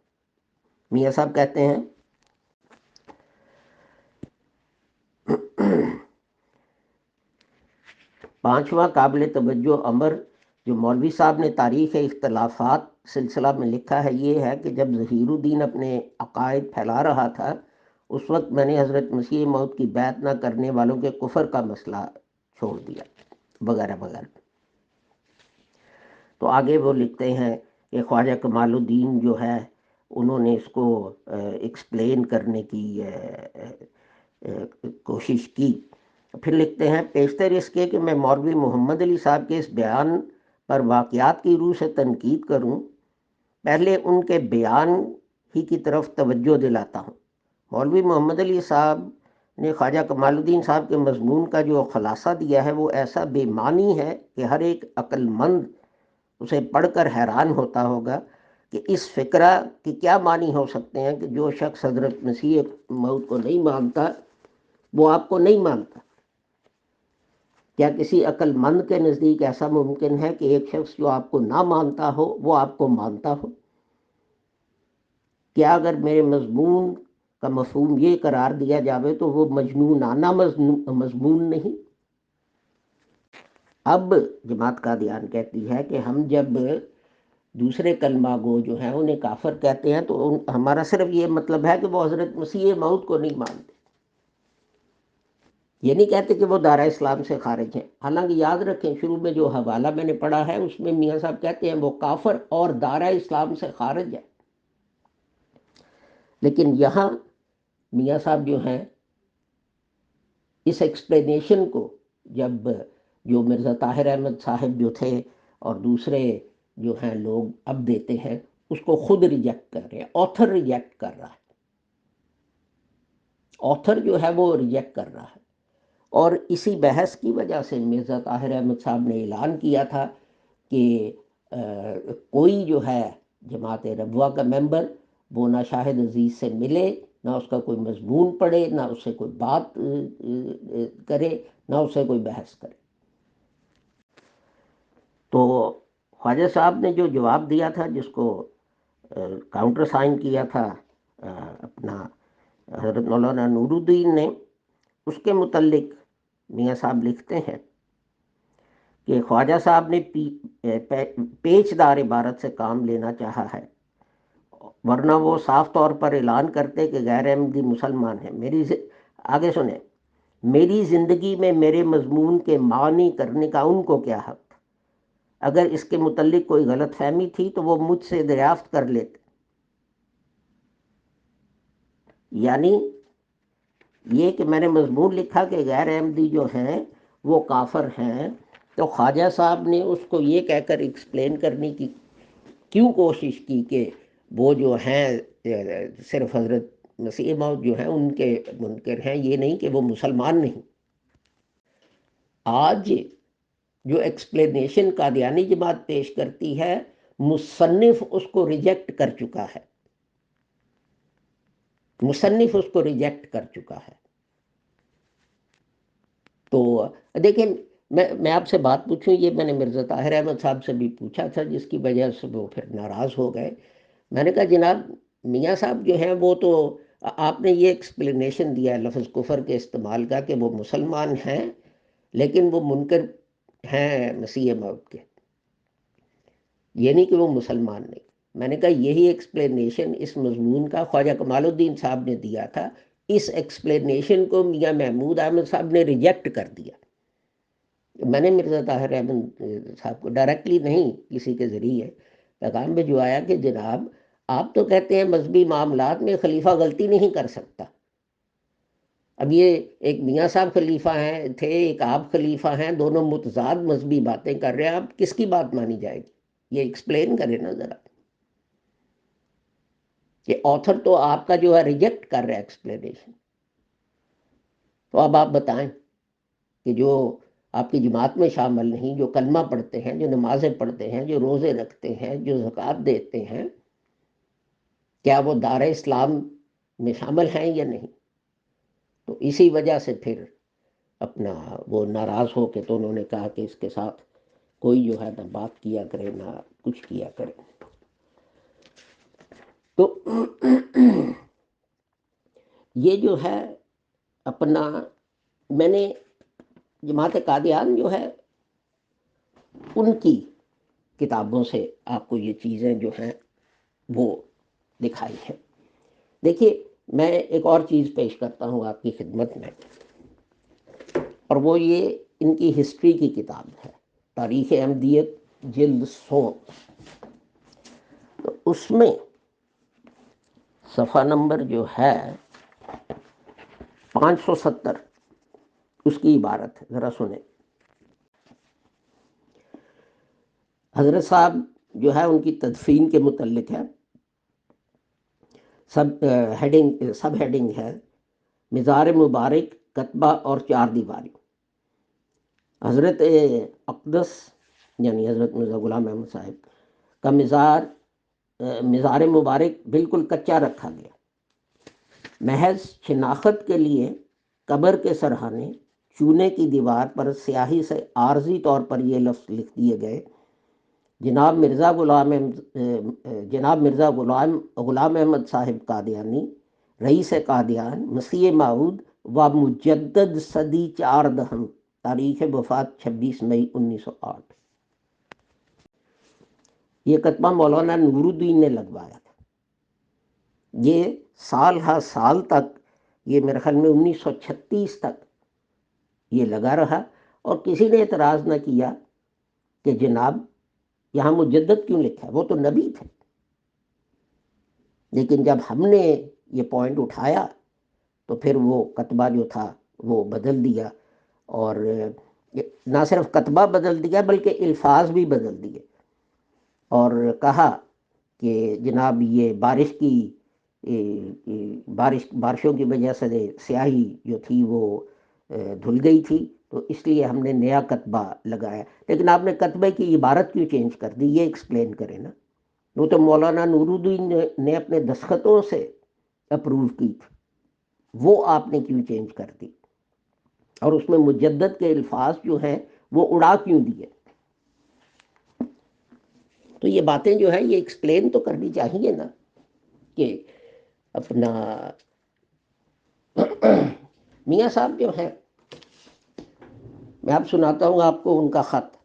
میاں صاحب کہتے ہیں، پانچواں قابل توجہ امر جو مولوی صاحب نے تاریخ اختلافات سلسلہ میں لکھا ہے، یہ ہے کہ جب ظہیر الدین اپنے عقائد پھیلا رہا تھا، اس وقت میں نے حضرت مسیح موعود کی بیعت نہ کرنے والوں کے کفر کا مسئلہ چھوڑ دیا، وغیرہ وغیرہ۔ تو آگے وہ لکھتے ہیں کہ خواجہ کمال الدین جو ہے انہوں نے اس کو ایکسپلین کرنے کی کوشش کی۔ پھر لکھتے ہیں، پیشتر اس کے کہ میں مولوی محمد علی صاحب کے اس بیان پر واقعات کی روح سے تنقید کروں، پہلے ان کے بیان ہی کی طرف توجہ دلاتا ہوں۔ مولوی محمد علی صاحب نے خواجہ کمال الدین صاحب کے مضمون کا جو خلاصہ دیا ہے وہ ایسا بے معنی ہے کہ ہر ایک عقل مند اسے پڑھ کر حیران ہوتا ہوگا کہ اس فکرہ کی کیا معنی ہو سکتے ہیں کہ جو شخص حضرت مسیح موعود کو نہیں مانتا وہ آپ کو نہیں مانتا۔ کیا کسی عقل مند کے نزدیک ایسا ممکن ہے کہ ایک شخص جو آپ کو نہ مانتا ہو وہ آپ کو مانتا ہو؟ کیا اگر میرے مضمون کا مفہوم یہ قرار دیا جاوے تو وہ مجنونانہ مضمون نہیں؟ اب جماعت قادیان کہتی ہے کہ ہم جب دوسرے کلمہ گو جو ہیں انہیں کافر کہتے ہیں تو ہمارا صرف یہ مطلب ہے کہ وہ حضرت مسیح موعود کو نہیں مانتے، یہ نہیں کہتے کہ وہ دائرہ اسلام سے خارج ہیں۔ حالانکہ یاد رکھیں، شروع میں جو حوالہ میں نے پڑھا ہے اس میں میاں صاحب کہتے ہیں وہ کافر اور دائرہ اسلام سے خارج ہے، لیکن یہاں میاں صاحب جو ہیں اس ایکسپلینیشن کو جب جو مرزا طاہر احمد صاحب جو تھے اور دوسرے جو ہیں لوگ اب دیتے ہیں، اس کو خود ریجیکٹ کر رہے ہیں، آتھر ریجیکٹ کر رہا ہے، آتھر جو ہے وہ ریجیکٹ کر رہا ہے۔ اور اسی بحث کی وجہ سے مرزا طاہر احمد صاحب نے اعلان کیا تھا کہ کوئی جو ہے جماعت ربوہ کا ممبر وہ نہ شاہد عزیز سے ملے، نہ اس کا کوئی مضمون پڑھے، نہ اس سے کوئی بات کرے، نہ اس سے کوئی بحث کرے۔ تو خواجہ صاحب نے جو جواب دیا تھا، جس کو کاؤنٹر سائن کیا تھا اپنا حضرت مولانا نور الدین نے، اس کے متعلق میاں صاحب لکھتے ہیں کہ خواجہ صاحب نے پیچ دار عبارت سے کام لینا چاہا ہے، ورنہ وہ صاف طور پر اعلان کرتے کہ غیر احمدی مسلمان ہیں۔ آگے سنیں، میری زندگی میں میرے مضمون کے معنی کرنے کا ان کو کیا حق؟ اگر اس کے متعلق کوئی غلط فہمی تھی تو وہ مجھ سے دریافت کر لیتے۔ یعنی یہ کہ میں نے مضمون لکھا کہ غیر احمدی جو ہیں وہ کافر ہیں، تو خواجہ صاحب نے اس کو یہ کہہ کر ایکسپلین کرنے کی کیوں کوشش کی کہ وہ جو ہیں صرف حضرت مسیح موعود جو ہیں ان کے منکر ہیں، یہ نہیں کہ وہ مسلمان نہیں. آج جو ایکسپلینیشن قادیانی جماعت پیش کرتی ہے، مصنف اس کو ریجیکٹ کر چکا ہے، مصنف اس کو ریجیکٹ کر چکا ہے. تو دیکھیں، میں آپ سے بات پوچھوں، یہ میں نے مرزا طاہر احمد صاحب سے بھی پوچھا تھا، جس کی وجہ سے وہ پھر ناراض ہو گئے. میں نے کہا جناب میاں صاحب جو ہیں وہ تو آپ نے یہ ایکسپلینیشن دیا ہے لفظ کفر کے استعمال کا کہ وہ مسلمان ہیں لیکن وہ منکر ہیں مسیح موعود کے، یہ نہیں کہ وہ مسلمان نہیں. میں نے کہا یہی ایکسپلینیشن اس مضمون کا خواجہ کمال الدین صاحب نے دیا تھا، اس ایکسپلینیشن کو میاں محمود احمد صاحب نے ریجیکٹ کر دیا. میں نے مرزا طاہر احمد صاحب کو ڈائریکٹلی نہیں، کسی کے ذریعے پیغام بھجوایا کہ جناب آپ تو کہتے ہیں مذہبی معاملات میں خلیفہ غلطی نہیں کر سکتا. اب یہ ایک میاں صاحب خلیفہ ہیں تھے، ایک آپ خلیفہ ہیں، دونوں متضاد مذہبی باتیں کر رہے ہیں، اب کس کی بات مانی جائے گی؟ یہ ایکسپلین کرے نا ذرا. کہ آتھر تو آپ کا جو ہے ریجیکٹ کر رہا ہے ایکسپلینیشن. تو اب آپ بتائیں کہ جو آپ کی جماعت میں شامل نہیں، جو کلمہ پڑھتے ہیں، جو نمازیں پڑھتے ہیں، جو روزے رکھتے ہیں، جو زکوٰۃ دیتے ہیں، کیا وہ دار اسلام میں شامل ہیں یا نہیں؟ تو اسی وجہ سے پھر اپنا وہ ناراض ہو کے تو انہوں نے کہا کہ اس کے ساتھ کوئی جو ہے نہ بات کیا کرے نہ کچھ کیا کرے. تو یہ جو ہے اپنا، میں نے جماعت قادیان جو ہے ان کی کتابوں سے آپ کو یہ چیزیں جو ہیں وہ دکھائی ہے. دیکھیے میں ایک اور چیز پیش کرتا ہوں آپ کی خدمت میں، اور وہ یہ ان کی ہسٹری کی کتاب ہے، تاریخ احمدیت جلد 100. تو اس میں صفحہ نمبر جو ہے 570 اس کی عبارت ہے، ذرا سنیں. حضرت صاحب جو ہے ان کی تدفین کے متعلق ہے. سب ہیڈنگ ہے مزار مبارک کتبہ اور 4 دیواری. حضرت اقدس یعنی حضرت مرزا غلام احمد صاحب کا مزار مبارک بالکل کچا رکھا گیا. محض شناخت کے لیے قبر کے سرحانے چونے کی دیوار پر سیاہی سے عارضی طور پر یہ لفظ لکھ دیے گئے: جناب مرزا غلام احمد صاحب قادیانی، رئیس قادیان، مسیح موعود و مجدد صدی 4 دہم، تاریخ وفات 26 مئی 1908. یہ کتبہ مولانا نور الدین نے لگوایا تھا. یہ سال ہر سال تک، یہ میرے خیال میں 1936 تک یہ لگا رہا، اور کسی نے اعتراض نہ کیا کہ جناب یہاں مجدد کیوں لکھا ہے، وہ تو نبی تھے. لیکن جب ہم نے یہ پوائنٹ اٹھایا تو پھر وہ کتبہ جو تھا وہ بدل دیا، اور نہ صرف کتبہ بدل دیا بلکہ الفاظ بھی بدل دیے، اور کہا کہ جناب یہ بارشوں کی وجہ سے سیاہی جو تھی وہ دھل گئی تھی، تو اس لیے ہم نے نیا کتبہ لگایا. لیکن آپ نے کتبے کی عبارت کیوں چینج کر دی؟ یہ ایکسپلین کریں نا. وہ تو مولانا نور الدین نے اپنے دستخطوں سے اپروو کی تھی، وہ آپ نے کیوں چینج کر دی؟ اور اس میں مجدد کے الفاظ جو ہیں وہ اڑا کیوں دیے؟ تو یہ باتیں جو ہے یہ ایکسپلین تو کرنی چاہیے نا. کہ اپنا میاں صاحب جو ہیں، میں اب سناتا ہوں آپ کو ان کا خط.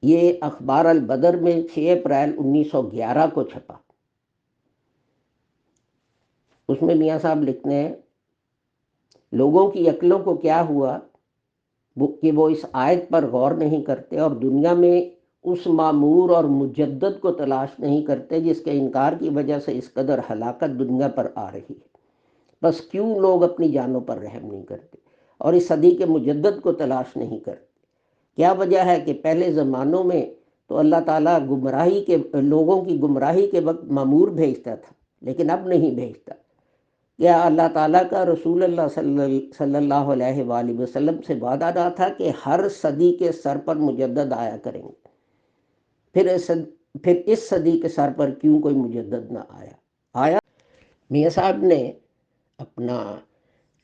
یہ اخبار البدر میں 6 اپریل 1911 کو چھپا. اس میں میاں صاحب لکھتے ہیں: لوگوں کی عقلوں کو کیا ہوا کہ وہ اس آیت پر غور نہیں کرتے اور دنیا میں اس معمور اور مجدد کو تلاش نہیں کرتے جس کے انکار کی وجہ سے اس قدر ہلاکت دنیا پر آ رہی ہے. بس کیوں لوگ اپنی جانوں پر رحم نہیں کرتے؟ اور اس صدی کے مجدد کو تلاش نہیں کرتے۔ کیا وجہ ہے کہ پہلے زمانوں میں تو اللہ تعالیٰ لوگوں کی گمراہی کے وقت مامور بھیجتا تھا، لیکن اب نہیں بھیجتا۔ کیا اللہ تعالیٰ کا رسول اللہ صلی اللہ علیہ وآلہ وسلم سے وعدہ نہ تھا کہ ہر صدی کے سر پر مجدد آیا کریں گے؟ پھر اس صدی کے سر پر کیوں کوئی مجدد نہ آیا؟ میاں صاحب نے اپنا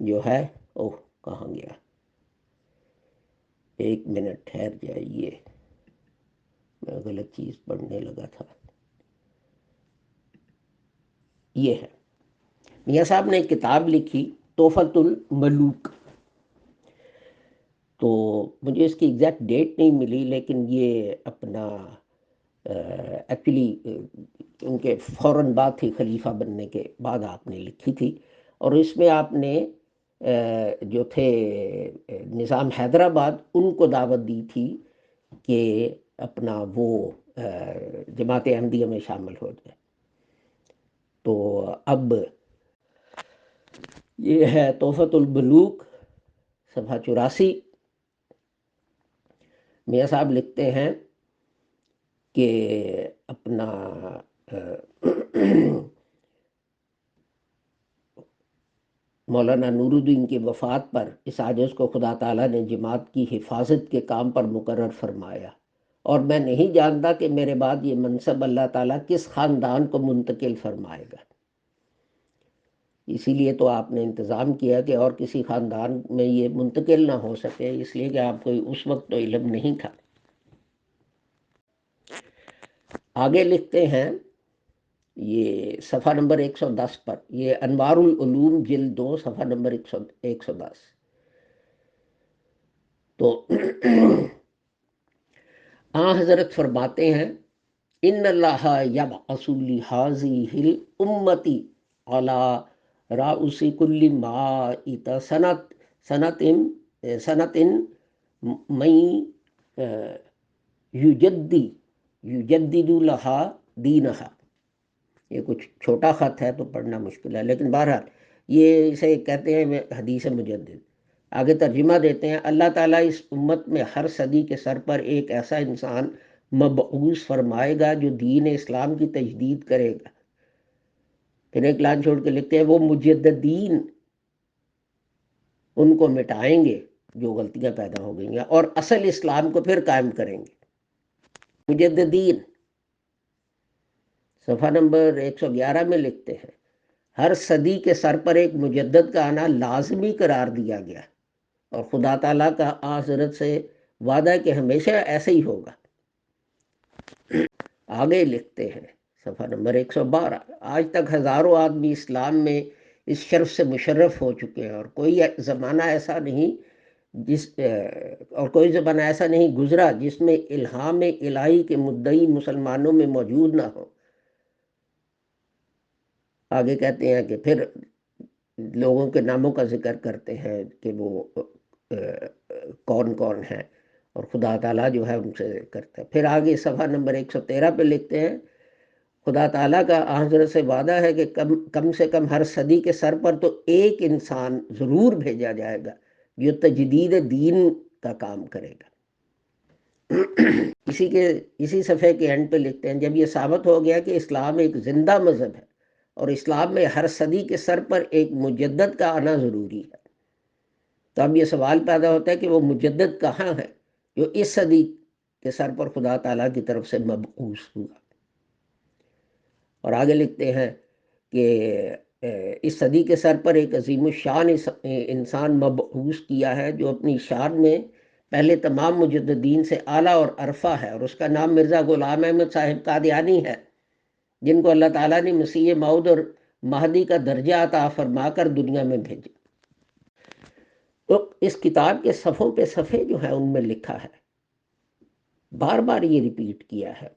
جو ہے کہاں گیا، ایک منٹ ٹھہر جائیے، میں غلط چیز پڑھنے لگا تھا۔ یہ ہے، میاں صاحب نے ایک کتاب لکھی تحفۃ الملوک، تو مجھے اس کی ایگزیکٹ ڈیٹ نہیں ملی، لیکن یہ اپنا ایکچولی ان کے فوراً بعد تھی، خلیفہ بننے کے بعد آپ نے لکھی تھی، اور اس میں آپ نے جو تھے نظام حیدرآباد ان کو دعوت دی تھی کہ اپنا وہ جماعت احمدیہ میں شامل ہو جائے۔ تو اب یہ ہے تحفۃ الملوک، صفحہ 84۔ میاں صاحب لکھتے ہیں کہ اپنا مولانا نور الدین کی وفات پر اس عاجز کو خدا تعالیٰ نے جماعت کی حفاظت کے کام پر مقرر فرمایا، اور میں نہیں جانتا کہ میرے بعد یہ منصب اللہ تعالیٰ کس خاندان کو منتقل فرمائے گا۔ اسی لیے تو آپ نے انتظام کیا کہ اور کسی خاندان میں یہ منتقل نہ ہو سکے، اس لیے کہ آپ کو اس وقت تو علم نہیں تھا۔ آگے لکھتے ہیں، یہ صفحہ نمبر 110 پر، یہ انوار العلوم جلد 2 صفحہ نمبر 110۔ تو حضرت فرماتے ہیں، ان اللہ یبعث لہذہ الامۃ علی رأس کل مائۃ سنۃ من یجدد لہا دینہا۔ یہ کچھ چھوٹا خط ہے تو پڑھنا مشکل ہے، لیکن بہرحال یہ اسے کہتے ہیں حدیث مجدد۔ آگے ترجمہ دیتے ہیں، اللہ تعالیٰ اس امت میں ہر صدی کے سر پر ایک ایسا انسان مبعوث فرمائے گا جو دین اسلام کی تجدید کرے گا۔ پھر ایک لائن چھوڑ کے لکھتے ہیں، وہ مجددین ان کو مٹائیں گے جو غلطیاں پیدا ہو گئی ہیں، اور اصل اسلام کو پھر قائم کریں گے۔ مجددین صفحہ نمبر 111 میں لکھتے ہیں، ہر صدی کے سر پر ایک مجدد کا آنا لازمی قرار دیا گیا، اور خدا تعالیٰ کا حضرت سے وعدہ ہے کہ ہمیشہ ایسے ہی ہوگا۔ آگے لکھتے ہیں صفحہ نمبر 112، آج تک ہزاروں آدمی اسلام میں اس شرف سے مشرف ہو چکے ہیں، اور کوئی زمانہ ایسا نہیں گزرا جس میں الہام الہی کے مدعی مسلمانوں میں موجود نہ ہو۔ آگے کہتے ہیں کہ پھر لوگوں کے ناموں کا ذکر کرتے ہیں کہ وہ کون کون ہیں، اور خدا تعالیٰ جو ہے ان سے کرتا ہے۔ پھر آگے صفحہ نمبر 113 پہ لکھتے ہیں، خدا تعالیٰ کا حضرت سے وعدہ ہے کہ کم سے کم ہر صدی کے سر پر تو ایک انسان ضرور بھیجا جائے گا جو تجدید دین کا کام کرے گا۔ اسی صفحے کے اینڈ پہ لکھتے ہیں، جب یہ ثابت ہو گیا کہ اسلام ایک زندہ مذہب ہے اور اسلام میں ہر صدی کے سر پر ایک مجدد کا آنا ضروری ہے، تو اب یہ سوال پیدا ہوتا ہے کہ وہ مجدد کہاں ہے جو اس صدی کے سر پر خدا تعالیٰ کی طرف سے مبعوث ہوا۔ اور آگے لکھتے ہیں کہ اس صدی کے سر پر ایک عظیم الشان انسان مبعوث کیا ہے جو اپنی شان میں پہلے تمام مجددین سے اعلیٰ اور عرفہ ہے، اور اس کا نام مرزا غلام احمد صاحب قادیانی ہے، جن کو اللہ تعالیٰ نے مسیح موعود اور مہدی کا درجہ عطا فرما کر دنیا میں بھیجا۔ تو اس کتاب کے صفحوں پہ صفحے جو ہیں ان میں لکھا ہے، بار بار یہ ریپیٹ کیا ہے۔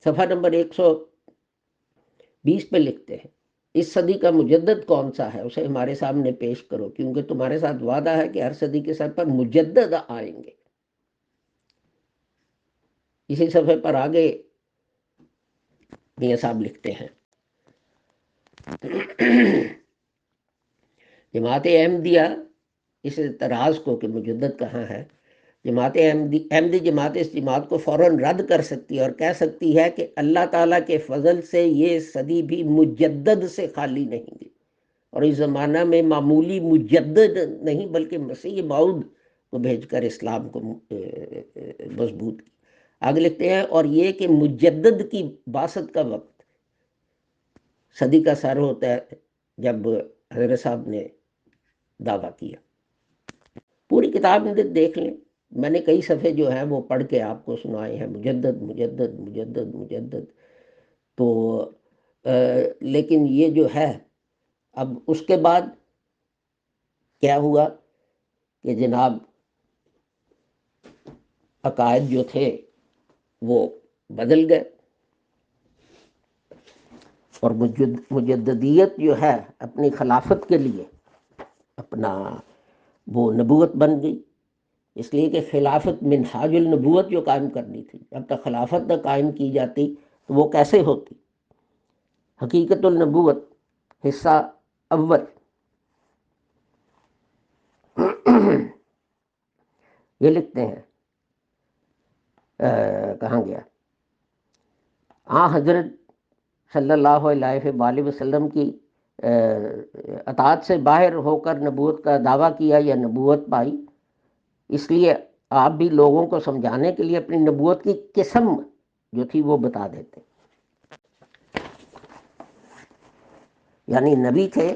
صفحہ نمبر 120 پہ لکھتے ہیں، اس صدی کا مجدد کون سا ہے اسے ہمارے سامنے پیش کرو، کیونکہ تمہارے ساتھ وعدہ ہے کہ ہر صدی کے سر پر مجدد آئیں گے۔ اسی صفحے پر آگے میاں صاحب لکھتے ہیں، جماعت احمدیہ اس اعتراض کو کہ مجدد کہاں ہے، جماعت احمدی جماعت اس جماعت کو فوراً رد کر سکتی ہے اور کہہ سکتی ہے کہ اللہ تعالیٰ کے فضل سے یہ صدی بھی مجدد سے خالی نہیں گی، اور اس زمانہ میں معمولی مجدد نہیں بلکہ مسیح موعود کو بھیج کر اسلام کو مضبوط کی۔ آگے لکھتے ہیں، اور یہ کہ مجدد کی بعثت کا وقت صدی کا سر ہوتا ہے جب حضرت صاحب نے دعویٰ کیا۔ پوری کتاب میں دیکھ لیں، میں نے کئی صفحے جو ہیں وہ پڑھ کے آپ کو سنائے ہیں، مجدد مجدد مجدد مجدد۔ تو لیکن یہ جو ہے اب اس کے بعد کیا ہوا کہ جناب عقائد جو تھے وہ بدل گئے، اور مجددیت جو ہے اپنی خلافت کے لیے اپنا وہ نبوت بن گئی، اس لیے کہ خلافت منہاج النبوت جو قائم کرنی تھی، جب تک خلافت نہ قائم کی جاتی تو وہ کیسے ہوتی؟ حقیقت النبوت حصہ اول، یہ لکھتے ہیں کہاں گیا، حضرت صلی اللہ علیہ وآلہ وسلم کی اطاعت سے باہر ہو کر نبوت کا دعویٰ کیا یا نبوت پائی، اس لیے آپ بھی لوگوں کو سمجھانے کے لیے اپنی نبوت کی قسم جو تھی وہ بتا دیتے، یعنی نبی تھے۔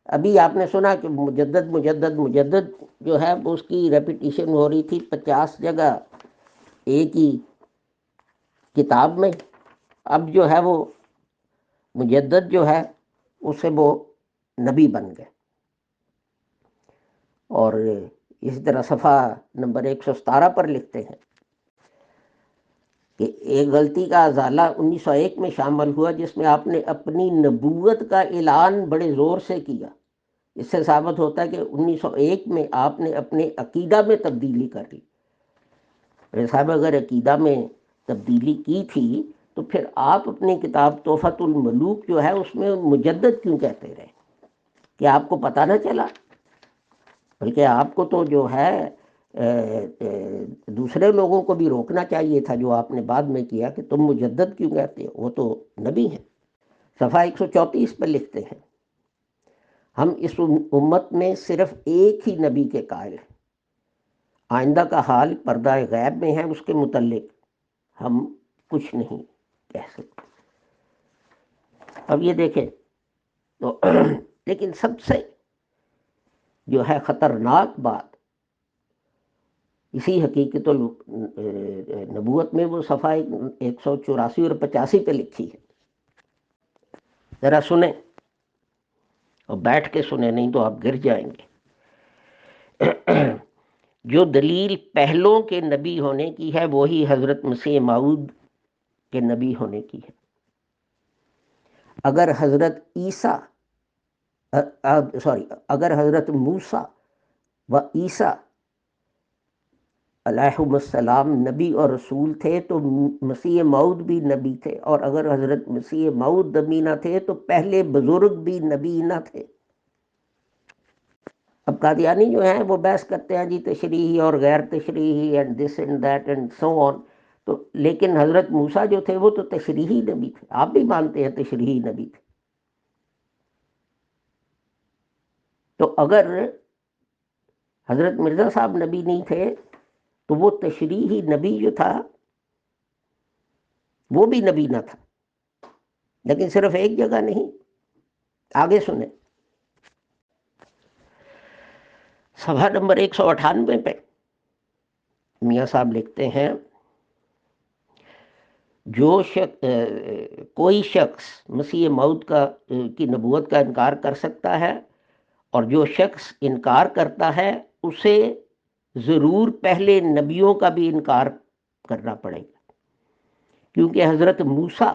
ابھی آپ نے سنا کہ مجدد مجدد مجدد جو ہے اس کی ریپیٹیشن ہو رہی تھی 50 جگہ ایک ہی کتاب میں، اب جو ہے وہ مجدد جو ہے اس سے وہ نبی بن گئے۔ اور اسی طرح صفحہ نمبر 117 پر لکھتے ہیں کہ ایک غلطی کا ازالہ 1901 میں شامل ہوا جس میں آپ نے اپنی نبوت کا اعلان بڑے زور سے کیا۔ اس سے ثابت ہوتا ہے کہ 1901 میں آپ نے اپنے عقیدہ میں تبدیلی کر لی۔ صاحب اگر عقیدہ میں تبدیلی کی تھی تو پھر آپ اپنی کتاب تحفۃ الملوک جو ہے اس میں مجدد کیوں کہتے رہے؟ کہ آپ کو پتہ نہ چلا؟ بلکہ آپ کو تو جو ہے دوسرے لوگوں کو بھی روکنا چاہیے تھا، جو آپ نے بعد میں کیا کہ تم مجدد کیوں کہتے ہو، وہ تو نبی ہیں۔ صفحہ 134 پر لکھتے ہیں، ہم اس امت میں صرف ایک ہی نبی کے قائل ہیں، آئندہ کا حال پردہ غیب میں ہے، اس کے متعلق ہم کچھ نہیں کہہ سکتے۔ اب یہ دیکھیں تو لیکن سب سے جو ہے خطرناک بات اسی حقیقت نبوت میں وہ صفحہ 184 اور 85 پہ لکھی ہے، ذرا سنیں اور بیٹھ کے سنیں، نہیں تو آپ گر جائیں گے۔ جو دلیل پہلوں کے نبی ہونے کی ہے وہی حضرت مسیح موعود کے نبی ہونے کی ہے۔ اگر حضرت موسیٰ و عیسیٰ علیہم السلام نبی اور رسول تھے تو مسیح موعود بھی نبی تھے، اور اگر حضرت مسیح موعود نبی نہ تھے تو پہلے بزرگ بھی نبی نہ تھے۔ اب قادیانی جو ہیں وہ بحث کرتے ہیں جی تشریحی اور غیر تشریحی and this and that and so on, تو لیکن حضرت موسیٰ جو تھے وہ تو تشریحی نبی تھے، آپ بھی مانتے ہیں تشریحی نبی تھے۔ تو اگر حضرت مرزا صاحب نبی نہیں تھے تو وہ تشریحی نبی جو تھا وہ بھی نبی نہ تھا، لیکن صرف ایک جگہ نہیں، آگے سنیں صفحہ نمبر 198 پہ میاں صاحب لکھتے ہیں، کوئی شخص مسیح موعود کی نبوت کا انکار کر سکتا ہے، اور جو شخص انکار کرتا ہے اسے ضرور پہلے نبیوں کا بھی انکار کرنا پڑے گا، کیونکہ حضرت موسیٰ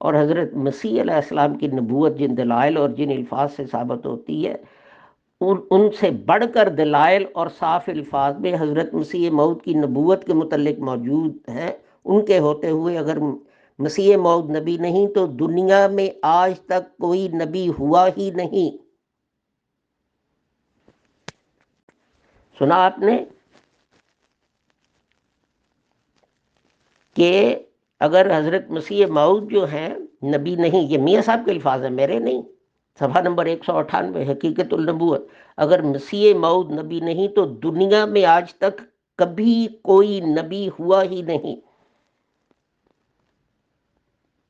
اور حضرت مسیح علیہ السلام کی نبوت جن دلائل اور جن الفاظ سے ثابت ہوتی ہے ان سے بڑھ کر دلائل اور صاف الفاظ میں حضرت مسیح موعود کی نبوت کے متعلق موجود ہیں۔ ان کے ہوتے ہوئے اگر مسیح موعود نبی نہیں تو دنیا میں آج تک کوئی نبی ہوا ہی نہیں۔ سنا آپ نے کہ اگر حضرت مسیح موعود جو ہیں نبی نہیں، یہ میاں صاحب کے الفاظ ہیں، میرے نہیں، صفحہ نمبر 198 حقیقت النبوت، اگر مسیح موعود نبی نہیں تو دنیا میں آج تک کبھی کوئی نبی ہوا ہی نہیں۔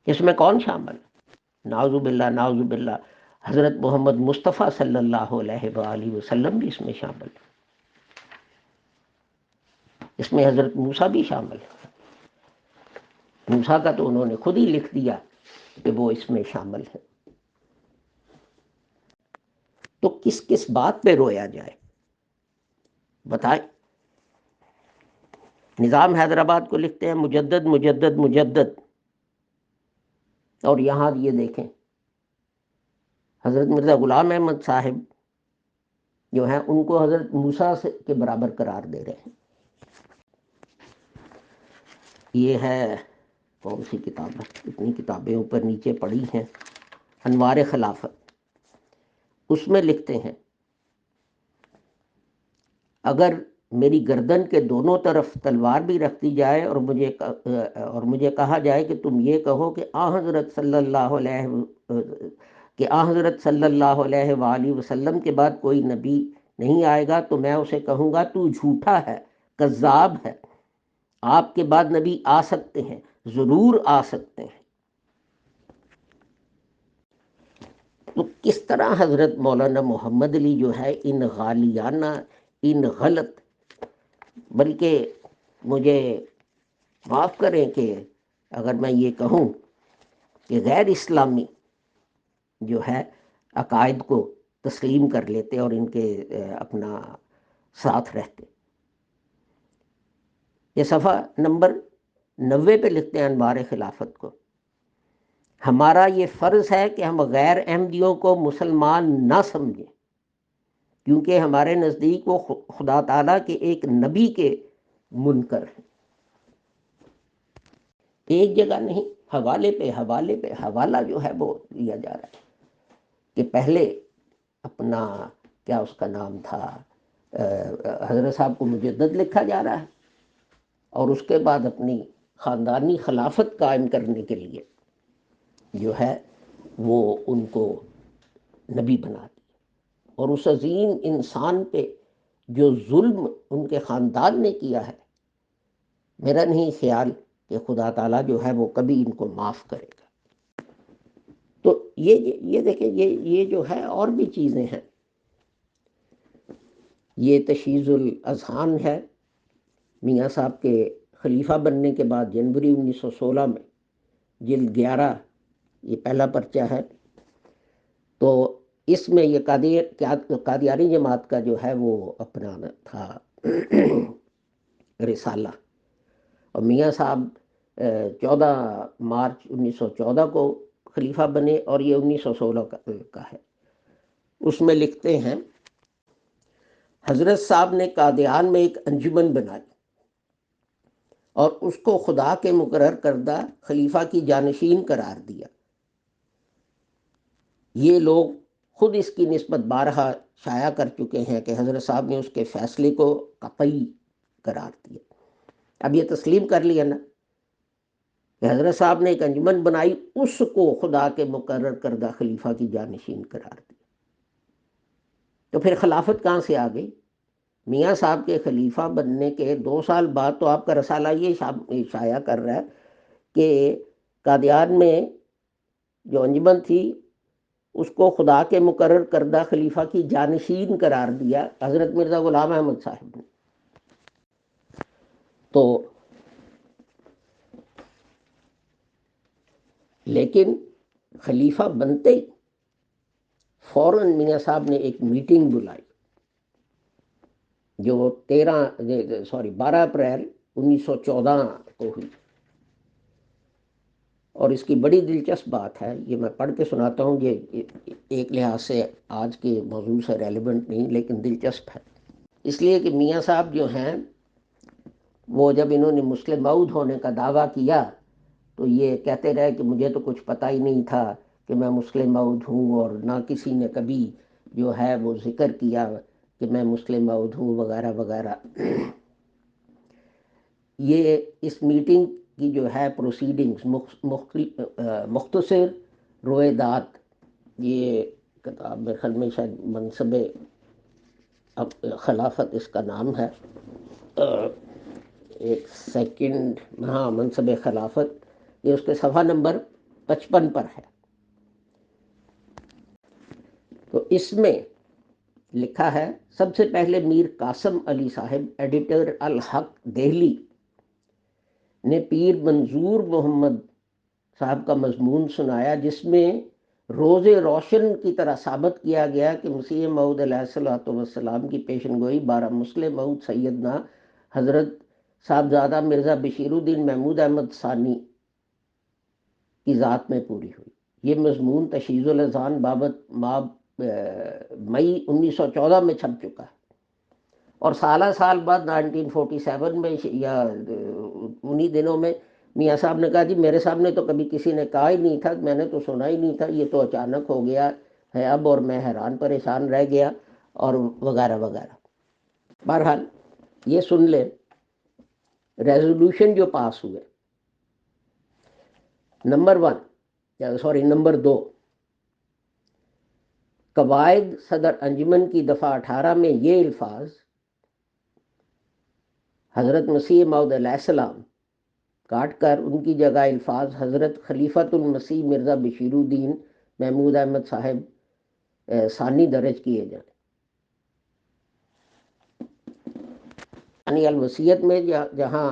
اس میں کون شامل؟ نعوذ باللہ نعوذ باللہ، حضرت محمد مصطفیٰ صلی اللہ علیہ وآلہ وسلم بھی اس میں شامل ہے، اس میں حضرت موسیٰ بھی شامل ہے۔ موسیٰ کا تو انہوں نے خود ہی لکھ دیا کہ وہ اس میں شامل ہے۔ تو کس کس بات پہ رویا جائے بتائیں؟ نظام حیدرآباد کو لکھتے ہیں مجدد مجدد مجدد، اور یہاں یہ دیکھیں حضرت مرزا غلام احمد صاحب جو ہیں ان کو حضرت موسیٰ کے برابر قرار دے رہے ہیں۔ یہ ہے کون سی کتاب ہے؟ اتنی کتابیں اوپر نیچے پڑی ہیں، انوار خلافت، اس میں لکھتے ہیں اگر میری گردن کے دونوں طرف تلوار بھی رکھ دی جائے اور مجھے کہا جائے کہ تم یہ کہو کہ حضرت صلی اللہ علیہ وآلہ وسلم کے بعد کوئی نبی نہیں آئے گا، تو میں اسے کہوں گا تو جھوٹا ہے، کذاب ہے، آپ کے بعد نبی آ سکتے ہیں، ضرور آ سکتے ہیں۔ تو کس طرح حضرت مولانا محمد علی جو ہے ان غالیانہ، ان غلط، بلکہ مجھے معاف کریں کہ اگر میں یہ کہوں کہ غیر اسلامی جو ہے عقائد کو تسلیم کر لیتے اور ان کے اپنا ساتھ رہتے۔ یہ صفحہ نمبر 90 پہ لکھتے ہیں انوار خلافت کو، ہمارا یہ فرض ہے کہ ہم غیر احمدیوں کو مسلمان نہ سمجھیں، کیونکہ ہمارے نزدیک وہ خدا تعالیٰ کے ایک نبی کے منکر ہیں۔ ایک جگہ نہیں، حوالے پہ حوالہ جو ہے وہ لیا جا رہا ہے کہ پہلے اپنا کیا اس کا نام تھا حضرت صاحب کو مجدد لکھا جا رہا ہے، اور اس کے بعد اپنی خاندانی خلافت قائم کرنے کے لیے جو ہے وہ ان کو نبی بنا دیا، اور اس عظیم انسان پہ جو ظلم ان کے خاندان نے کیا ہے، میرا نہیں خیال کہ خدا تعالیٰ جو ہے وہ کبھی ان کو معاف کرے گا۔ تو یہ دیکھیں، یہ جو ہے اور بھی چیزیں ہیں۔ یہ تشییع الاذہان ہے، میاں صاحب کے خلیفہ بننے کے بعد جنوری 1916 میں، جلد 11، یہ پہلا پرچہ ہے۔ تو اس میں یہ قادیانی جماعت کا جو ہے وہ اپنا تھا رسالہ، اور میاں صاحب 14 مارچ 1914 کو خلیفہ بنے، اور یہ 1916 کا ہے۔ اس میں لکھتے ہیں حضرت صاحب نے قادیان میں ایک انجمن بنائی اور اس کو خدا کے مقرر کردہ خلیفہ کی جانشین قرار دیا۔ یہ لوگ خود اس کی نسبت بارہا شائع کر چکے ہیں کہ حضرت صاحب نے اس کے فیصلے کو قطعی قرار دیا۔ اب یہ تسلیم کر لیا نا کہ حضرت صاحب نے ایک انجمن بنائی، اس کو خدا کے مقرر کردہ خلیفہ کی جانشین قرار دیا، تو پھر خلافت کہاں سے آ گئی؟ میاں صاحب کے خلیفہ بننے کے 2 سال بعد تو آپ کا رسالہ یہ شائع کر رہا ہے کہ قادیان میں جو انجمن تھی اس کو خدا کے مقرر کردہ خلیفہ کی جانشین قرار دیا حضرت مرزا غلام احمد صاحب نے۔ تو لیکن خلیفہ بنتے ہی فوراً میاں صاحب نے ایک میٹنگ بلائی جو 12 اپریل 1914 کو ہوئی، اور اس کی بڑی دلچسپ بات ہے، یہ میں پڑھ کے سناتا ہوں، یہ ایک لحاظ سے آج کے موضوع سے ریلیونٹ نہیں لیکن دلچسپ ہے، اس لیے کہ میاں صاحب جو ہیں وہ جب انہوں نے مسلم موعود ہونے کا دعویٰ کیا تو یہ کہتے رہے کہ مجھے تو کچھ پتہ ہی نہیں تھا کہ میں مسلم موعود ہوں، اور نہ کسی نے کبھی جو ہے وہ ذکر کیا کہ میں مسلم مود ہوں وغیرہ وغیرہ. یہ اس میٹنگ کی جو ہے پروسیڈنگز مختصر رویدات، یہ کتاب میں خیال میں شاید منصب خلافت اس کا نام ہے. ایک سیکنڈ، ہاں، منصب خلافت، یہ اس کے صفحہ نمبر 55 پر ہے. تو اس میں لکھا ہے، سب سے پہلے میر قاسم علی صاحب ایڈیٹر الحق دہلی نے پیر منظور محمد صاحب کا مضمون سنایا، جس میں روز روشن کی طرح ثابت کیا گیا کہ مسیح موعود علیہ السلام کی پیشن گوئی 12 مسلم موعود سیدنا حضرت صاحبزادہ مرزا بشیر الدین محمود احمد ثانی کی ذات میں پوری ہوئی. یہ مضمون تشہیز الاذان بابت ماب مئی 1914 میں چھپ چکا ہے، اور سالہ سال بعد 1947 میں یا انہی دنوں میں میاں صاحب نے کہا جی میرے سامنے تو کبھی کسی نے کہا ہی نہیں تھا، میں نے تو سنا ہی نہیں تھا، یہ تو اچانک ہو گیا ہے اب، اور میں حیران پریشان رہ گیا، اور وغیرہ وغیرہ. بہرحال یہ سن لیں ریزولوشن جو پاس ہوئے. نمبر 2، قواعد صدر انجمن کی دفعہ 18 میں یہ الفاظ حضرت مسیح موعود علیہ السلام کاٹ کر ان کی جگہ الفاظ حضرت خلیفۃ المسیح مرزا بشیر الدین محمود احمد صاحب ثانی درج کیے جائیں. یعنی الوصیت میں جہاں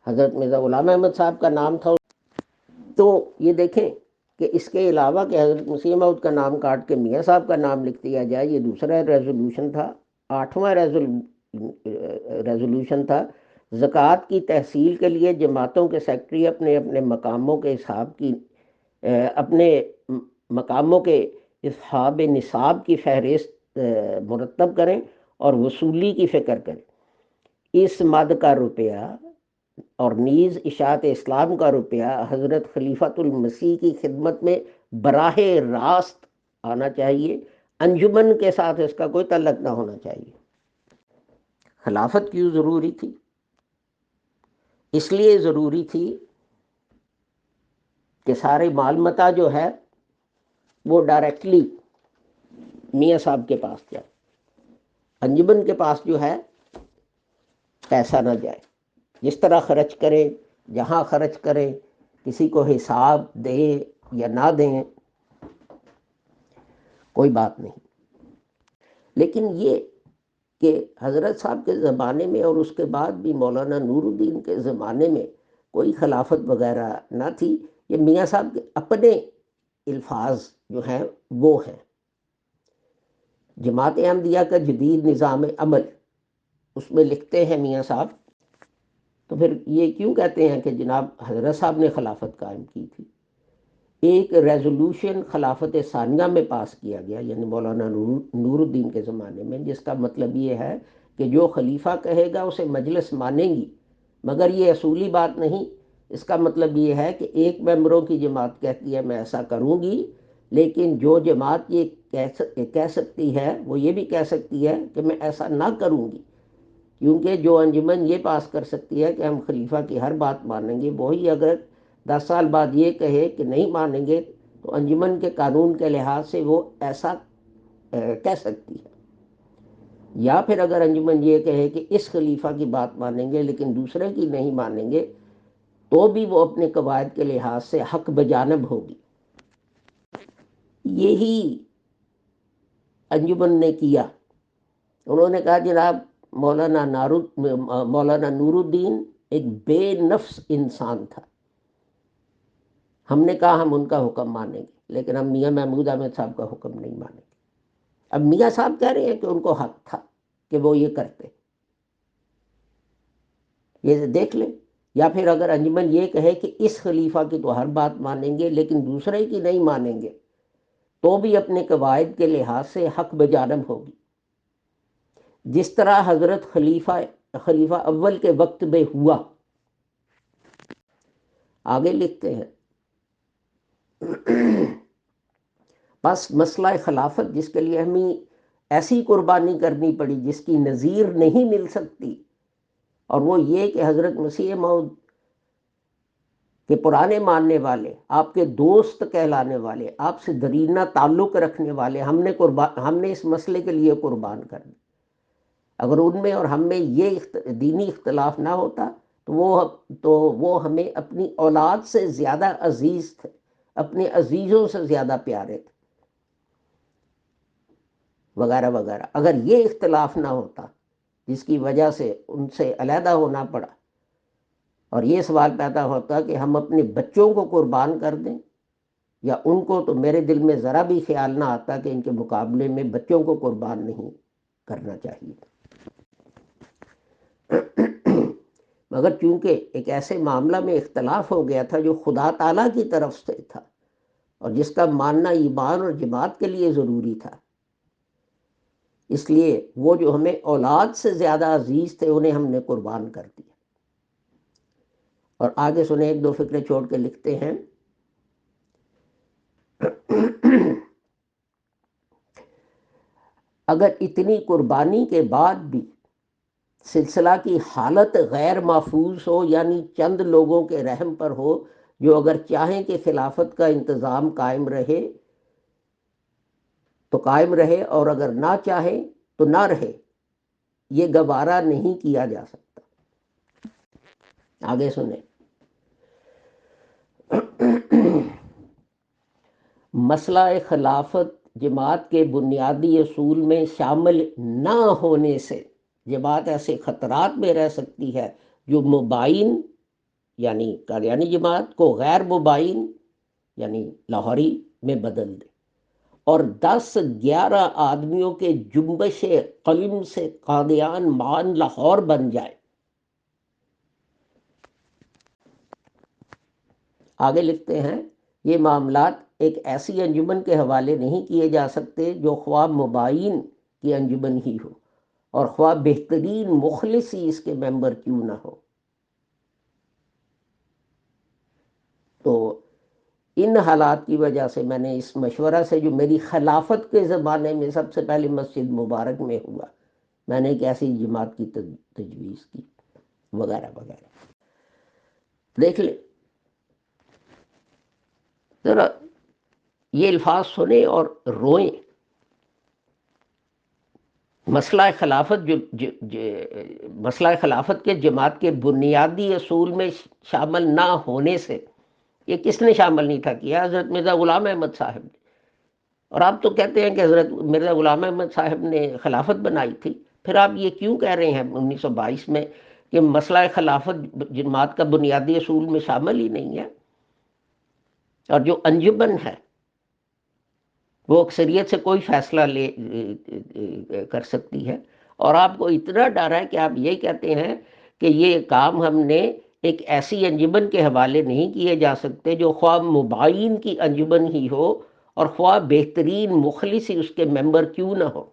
حضرت مرزا غلام احمد صاحب کا نام تھا، تو یہ دیکھیں کہ اس کے علاوہ کہ حضرت مسیح موعود کا نام کاٹ کے میاں صاحب کا نام لکھ دیا جائے. یہ دوسرا ریزولوشن تھا. 8واں ریزولوشن تھا، زکوٰۃ کی تحصیل کے لیے جماعتوں کے سیکٹری اپنے اپنے مقاموں کے اپنے مقاموں کے اصحاب نصاب کی فہرست مرتب کریں اور وصولی کی فکر کریں. اس مد کا روپیہ اور نیز اشاعت اسلام کا روپیہ حضرت خلیفۃ المسیح کی خدمت میں براہ راست آنا چاہیے. انجمن کے ساتھ اس کا کوئی تعلق نہ ہونا چاہیے. خلافت کیوں ضروری تھی؟ اس لیے ضروری تھی کہ سارے مال متا جو ہے وہ ڈائریکٹلی میاں صاحب کے پاس جائے، انجمن کے پاس جو ہے پیسہ نہ جائے. جس طرح خرچ کریں، جہاں خرچ کریں، کسی کو حساب دیں یا نہ دیں، کوئی بات نہیں. لیکن یہ کہ حضرت صاحب کے زمانے میں اور اس کے بعد بھی مولانا نور الدین کے زمانے میں کوئی خلافت وغیرہ نہ تھی. یہ میاں صاحب کے اپنے الفاظ جو ہیں وہ ہیں. جماعت احمدیہ کا جدید نظام عمل، اس میں لکھتے ہیں میاں صاحب، تو پھر یہ کیوں کہتے ہیں کہ جناب حضرت صاحب نے خلافت قائم کی تھی؟ ایک ریزولوشن خلافت ثانیہ میں پاس کیا گیا، یعنی مولانا نور الدین کے زمانے میں، جس کا مطلب یہ ہے کہ جو خلیفہ کہے گا اسے مجلس مانیں گی، مگر یہ اصولی بات نہیں. اس کا مطلب یہ ہے کہ ایک ممبروں کی جماعت کہتی ہے میں ایسا کروں گی، لیکن جو جماعت یہ کہہ سکتی ہے وہ یہ بھی کہہ سکتی ہے کہ میں ایسا نہ کروں گی. کیونکہ جو انجمن یہ پاس کر سکتی ہے کہ ہم خلیفہ کی ہر بات مانیں گے، وہی اگر 10 سال بعد یہ کہے کہ نہیں مانیں گے، تو انجمن کے قانون کے لحاظ سے وہ ایسا کہہ سکتی ہے. یا پھر اگر انجمن یہ کہے کہ اس خلیفہ کی بات مانیں گے لیکن دوسرے کی نہیں مانیں گے، تو بھی وہ اپنے قواعد کے لحاظ سے حق بجانب ہوگی. یہی انجمن نے کیا. انہوں نے کہا جناب مولانا نور الدین ایک بے نفس انسان تھا، ہم نے کہا ہم ان کا حکم مانیں گے، لیکن ہم میاں محمود احمد صاحب کا حکم نہیں مانیں گے. اب میاں صاحب کہہ رہے ہیں کہ ان کو حق تھا کہ وہ یہ کرتے، یہ دیکھ لیں. یا پھر اگر انجمن یہ کہے کہ اس خلیفہ کی تو ہر بات مانیں گے لیکن دوسرے کی نہیں مانیں گے، تو بھی اپنے قواعد کے لحاظ سے حق بجانب ہوگی. جس طرح حضرت خلیفہ اول کے وقت میں ہوا. آگے لکھتے ہیں، بس مسئلہ خلافت جس کے لیے ایسی قربانی کرنی پڑی جس کی نظیر نہیں مل سکتی، اور وہ یہ کہ حضرت مسیح موعود کے پرانے ماننے والے، آپ کے دوست کہلانے والے، آپ سے درینہ تعلق رکھنے والے ہم نے اس مسئلے کے لیے قربان کر دی۔ اگر ان میں اور ہم میں یہ دینی اختلاف نہ ہوتا تو وہ ہمیں اپنی اولاد سے زیادہ عزیز تھے، اپنے عزیزوں سے زیادہ پیارے تھے، وغیرہ وغیرہ۔ اگر یہ اختلاف نہ ہوتا جس کی وجہ سے ان سے علیحدہ ہونا پڑا، اور یہ سوال پیدا ہوتا کہ ہم اپنے بچوں کو قربان کر دیں یا ان کو، تو میرے دل میں ذرا بھی خیال نہ آتا کہ ان کے مقابلے میں بچوں کو قربان نہیں کرنا چاہیے۔ مگر چونکہ ایک ایسے معاملہ میں اختلاف ہو گیا تھا جو خدا تعالیٰ کی طرف سے تھا اور جس کا ماننا ایمان اور جماعت کے لیے ضروری تھا، اس لیے وہ جو ہمیں اولاد سے زیادہ عزیز تھے انہیں ہم نے قربان کر دیا۔ اور آگے سنیں، ایک دو فکرے چھوڑ کے لکھتے ہیں، اگر اتنی قربانی کے بعد بھی سلسلہ کی حالت غیر محفوظ ہو، یعنی چند لوگوں کے رحم پر ہو جو اگر چاہیں کہ خلافت کا انتظام قائم رہے تو قائم رہے، اور اگر نہ چاہیں تو نہ رہے، یہ گوارا نہیں کیا جا سکتا۔ آگے سنیں، مسئلہ خلافت جماعت کے بنیادی اصول میں شامل نہ ہونے سے جماعت ایسے خطرات میں رہ سکتی ہے جو مبائن یعنی قادیانی جماعت کو غیر مبائن یعنی لاہوری میں بدل دے، اور 10-11 آدمیوں کے جنبش قلم سے قادیان مان لاہور بن جائے۔ آگے لکھتے ہیں، یہ معاملات ایک ایسی انجمن کے حوالے نہیں کیے جا سکتے جو خواہ مبائن کی انجمن ہی ہو اور خواہ بہترین مخلص ہی اس کے ممبر کیوں نہ ہو۔ تو ان حالات کی وجہ سے میں نے اس مشورہ سے، جو میری خلافت کے زمانے میں سب سے پہلے مسجد مبارک میں ہوا، میں نے ایک ایسی جماعت کی تجویز کی، وغیرہ وغیرہ۔ دیکھ لیں ذرا، یہ الفاظ سنیں اور روئیں۔ مسئلہ خلافت کے جماعت کے بنیادی اصول میں شامل نہ ہونے سے، یہ کس نے شامل نہیں تھا کیا؟ حضرت مرزا غلام احمد صاحب نے۔ اور آپ تو کہتے ہیں کہ حضرت مرزا غلام احمد صاحب نے خلافت بنائی تھی، پھر آپ یہ کیوں کہہ رہے ہیں 1922 میں کہ مسئلہ خلافت جماعت کا بنیادی اصول میں شامل ہی نہیں ہے؟ اور جو انجمن ہے وہ اکثریت سے کوئی فیصلہ کر سکتی ہے، اور آپ کو اتنا ڈر ہے کہ آپ یہ کہتے ہیں کہ یہ کام ہم نے ایک ایسی انجمن کے حوالے نہیں کیے جا سکتے جو خواہ مبائن کی انجمن ہی ہو اور خواہ بہترین مخلص ہی اس کے ممبر کیوں نہ ہو۔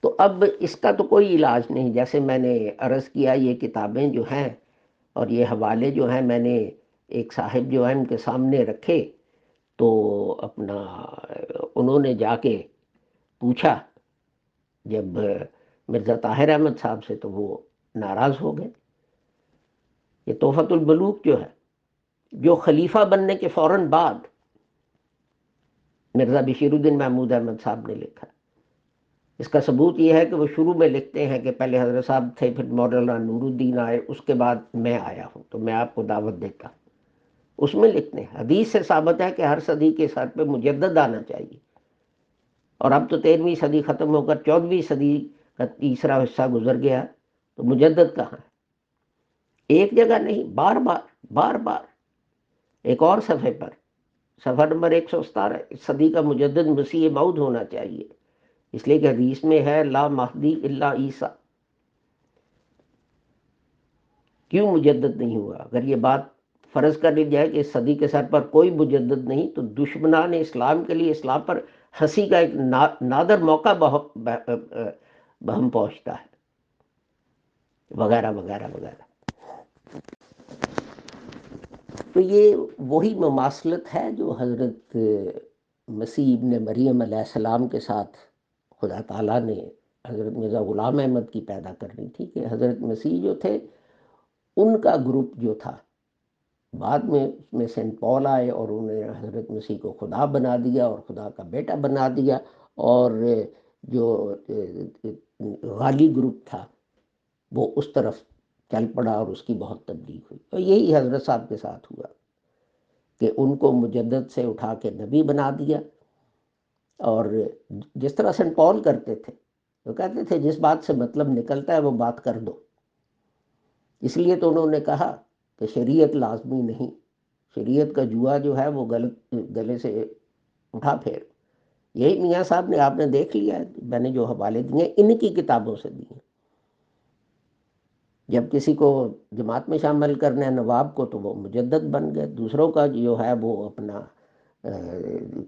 تو اب اس کا تو کوئی علاج نہیں، جیسے میں نے عرض کیا، یہ کتابیں جو ہیں اور یہ حوالے جو ہیں میں نے ایک صاحب جو ہیں ان کے سامنے رکھے، تو اپنا انہوں نے جا کے پوچھا جب مرزا طاہر احمد صاحب سے، تو وہ ناراض ہو گئے۔ یہ تحفۃ الملوک جو ہے، جو خلیفہ بننے کے فوراً بعد مرزا بشیر الدین محمود احمد صاحب نے لکھا، اس کا ثبوت یہ ہے کہ وہ شروع میں لکھتے ہیں کہ پہلے حضرت صاحب تھے، پھر مولانا نور الدین آئے، اس کے بعد میں آیا ہوں، تو میں آپ کو دعوت دیتا ہوں۔ اس میں لکھتے ہیں، حدیث سے ثابت ہے کہ ہر صدی کے سر پہ مجدد آنا چاہیے، اور اب تو 13ویں صدی ختم ہو کر 14ویں صدی کا تیسرا حصہ گزر گیا، تو مجدد کہاں ہے؟ ایک جگہ نہیں، بار بار ایک اور صفحے پر، صفحہ نمبر 117، اس صدی کا مجدد مسیح موعود ہونا چاہیے، اس لیے کہ حدیث میں ہے لا مہدی الا عیسیٰ۔ کیوں مجدد نہیں ہوا؟ اگر یہ بات فرض کر لی جائے کہ اس صدی کے سر پر کوئی مجدد نہیں، تو دشمنان اسلام کے لیے اسلام پر ہنسی کا ایک نادر موقع بہم پہنچتا ہے، وغیرہ وغیرہ وغیرہ۔ تو یہ وہی مماثلت ہے جو حضرت مسیح ابن مریم علیہ السلام کے ساتھ خدا تعالیٰ نے حضرت مرزا غلام احمد کی پیدا کرنی تھی کہ حضرت مسیح جو تھے ان کا گروپ جو تھا، بعد میں اس میں سینٹ پال آئے اور انہوں نے حضرت مسیح کو خدا بنا دیا اور خدا کا بیٹا بنا دیا، اور جو غالی گروپ تھا وہ اس طرف چل پڑا اور اس کی بہت تبلیغ ہوئی، اور یہی حضرت صاحب کے ساتھ ہوا کہ ان کو مجدد سے اٹھا کے نبی بنا دیا۔ اور جس طرح سینٹ پال کرتے تھے، وہ کہتے تھے جس بات سے مطلب نکلتا ہے وہ بات کر دو، اس لیے تو انہوں نے کہا کہ شریعت لازمی نہیں، شریعت کا جوا جو ہے وہ گلے سے اٹھا پھیر۔ یہی میاں صاحب نے، آپ نے دیکھ لیا ہے، میں نے جو حوالے دیے ان کی کتابوں سے دیے۔ جب کسی کو جماعت میں شامل کرنا ہے نواب کو تو وہ مجدد بن گئے، دوسروں کا جو ہے وہ اپنا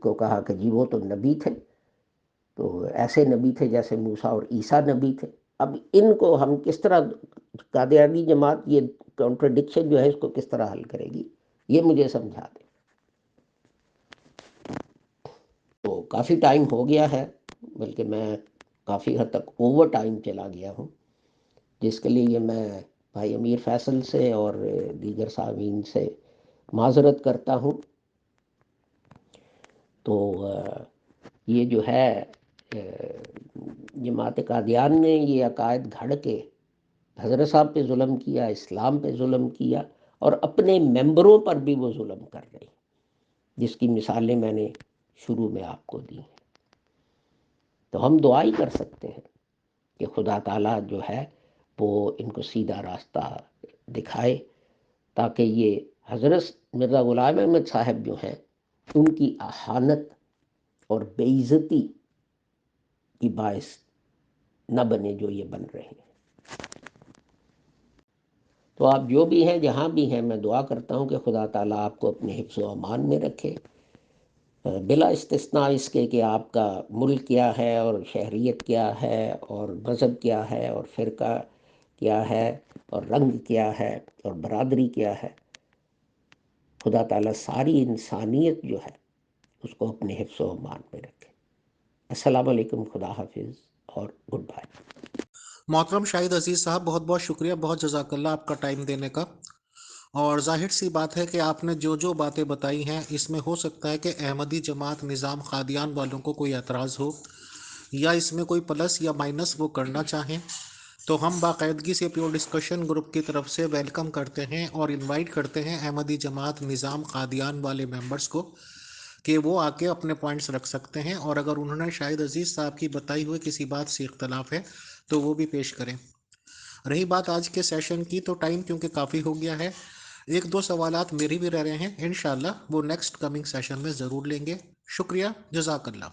کو کہا کہ جی وہ تو نبی تھے، تو ایسے نبی تھے جیسے موسیٰ اور عیسیٰ نبی تھے۔ اب ان کو ہم کس طرح، قادیانی جماعت یہ کانٹرڈکشن جو ہے اس کو کس طرح حل کرے گی، یہ مجھے سمجھا دیں۔ تو کافی ٹائم ہو گیا ہے، بلکہ میں کافی حد تک اوور ٹائم چلا گیا ہوں، جس کے لیے میں بھائی امیر فیصل سے اور دیگر سامعین سے معذرت کرتا ہوں۔ تو یہ جو ہے جماعت قادیان نے یہ عقائد گھڑ کے حضرت صاحب پہ ظلم کیا، اسلام پہ ظلم کیا، اور اپنے ممبروں پر بھی وہ ظلم کر رہے ہیں، جس کی مثالیں میں نے شروع میں آپ کو دی ہیں۔ تو ہم دعا ہی کر سکتے ہیں کہ خدا تعالیٰ جو ہے وہ ان کو سیدھا راستہ دکھائے، تاکہ یہ حضرت مرزا غلام احمد صاحب جو ہیں ان کی اہانت اور بے عزتی کی باعث نہ بنے جو یہ بن رہے ہیں۔ تو آپ جو بھی ہیں، جہاں بھی ہیں، میں دعا کرتا ہوں کہ خدا تعالیٰ آپ کو اپنے حفظ و امان میں رکھے، بلا استثناء اس کے کہ آپ کا ملک کیا ہے اور شہریت کیا ہے اور مذہب کیا ہے اور فرقہ کیا ہے اور رنگ کیا ہے اور برادری کیا ہے۔ خدا تعالیٰ ساری انسانیت جو ہے اس کو اپنے حفظ و امان میں رکھے۔ السلام علیکم، خدا حافظ اور گڈ بائے۔ محترم شاہد عزیز صاحب، بہت بہت شکریہ، بہت جزاک اللہ آپ کا ٹائم دینے کا۔ اور ظاہر سی بات ہے کہ آپ نے جو باتیں بتائی ہیں اس میں ہو سکتا ہے کہ احمدی جماعت نظام قادیان والوں کو کوئی اعتراض ہو، یا اس میں کوئی پلس یا مائنس وہ کرنا چاہیں، تو ہم باقاعدگی سے پیور ڈسکشن گروپ کی طرف سے ویلکم کرتے ہیں اور انوائٹ کرتے ہیں احمدی جماعت نظام قادیان والے ممبرز کو کہ وہ آ کے اپنے پوائنٹس رکھ سکتے ہیں، اور اگر انہوں نے شاہد عزیز صاحب کی بتائی ہوئی کسی بات سے اختلاف ہے تو وہ بھی پیش کریں۔ رہی بات آج کے سیشن کی، تو ٹائم کیونکہ کافی ہو گیا ہے، ایک دو سوالات میری بھی رہ رہے ہیں، انشاءاللہ وہ نیکسٹ کمنگ سیشن میں ضرور لیں گے۔ شکریہ، جزاک اللہ۔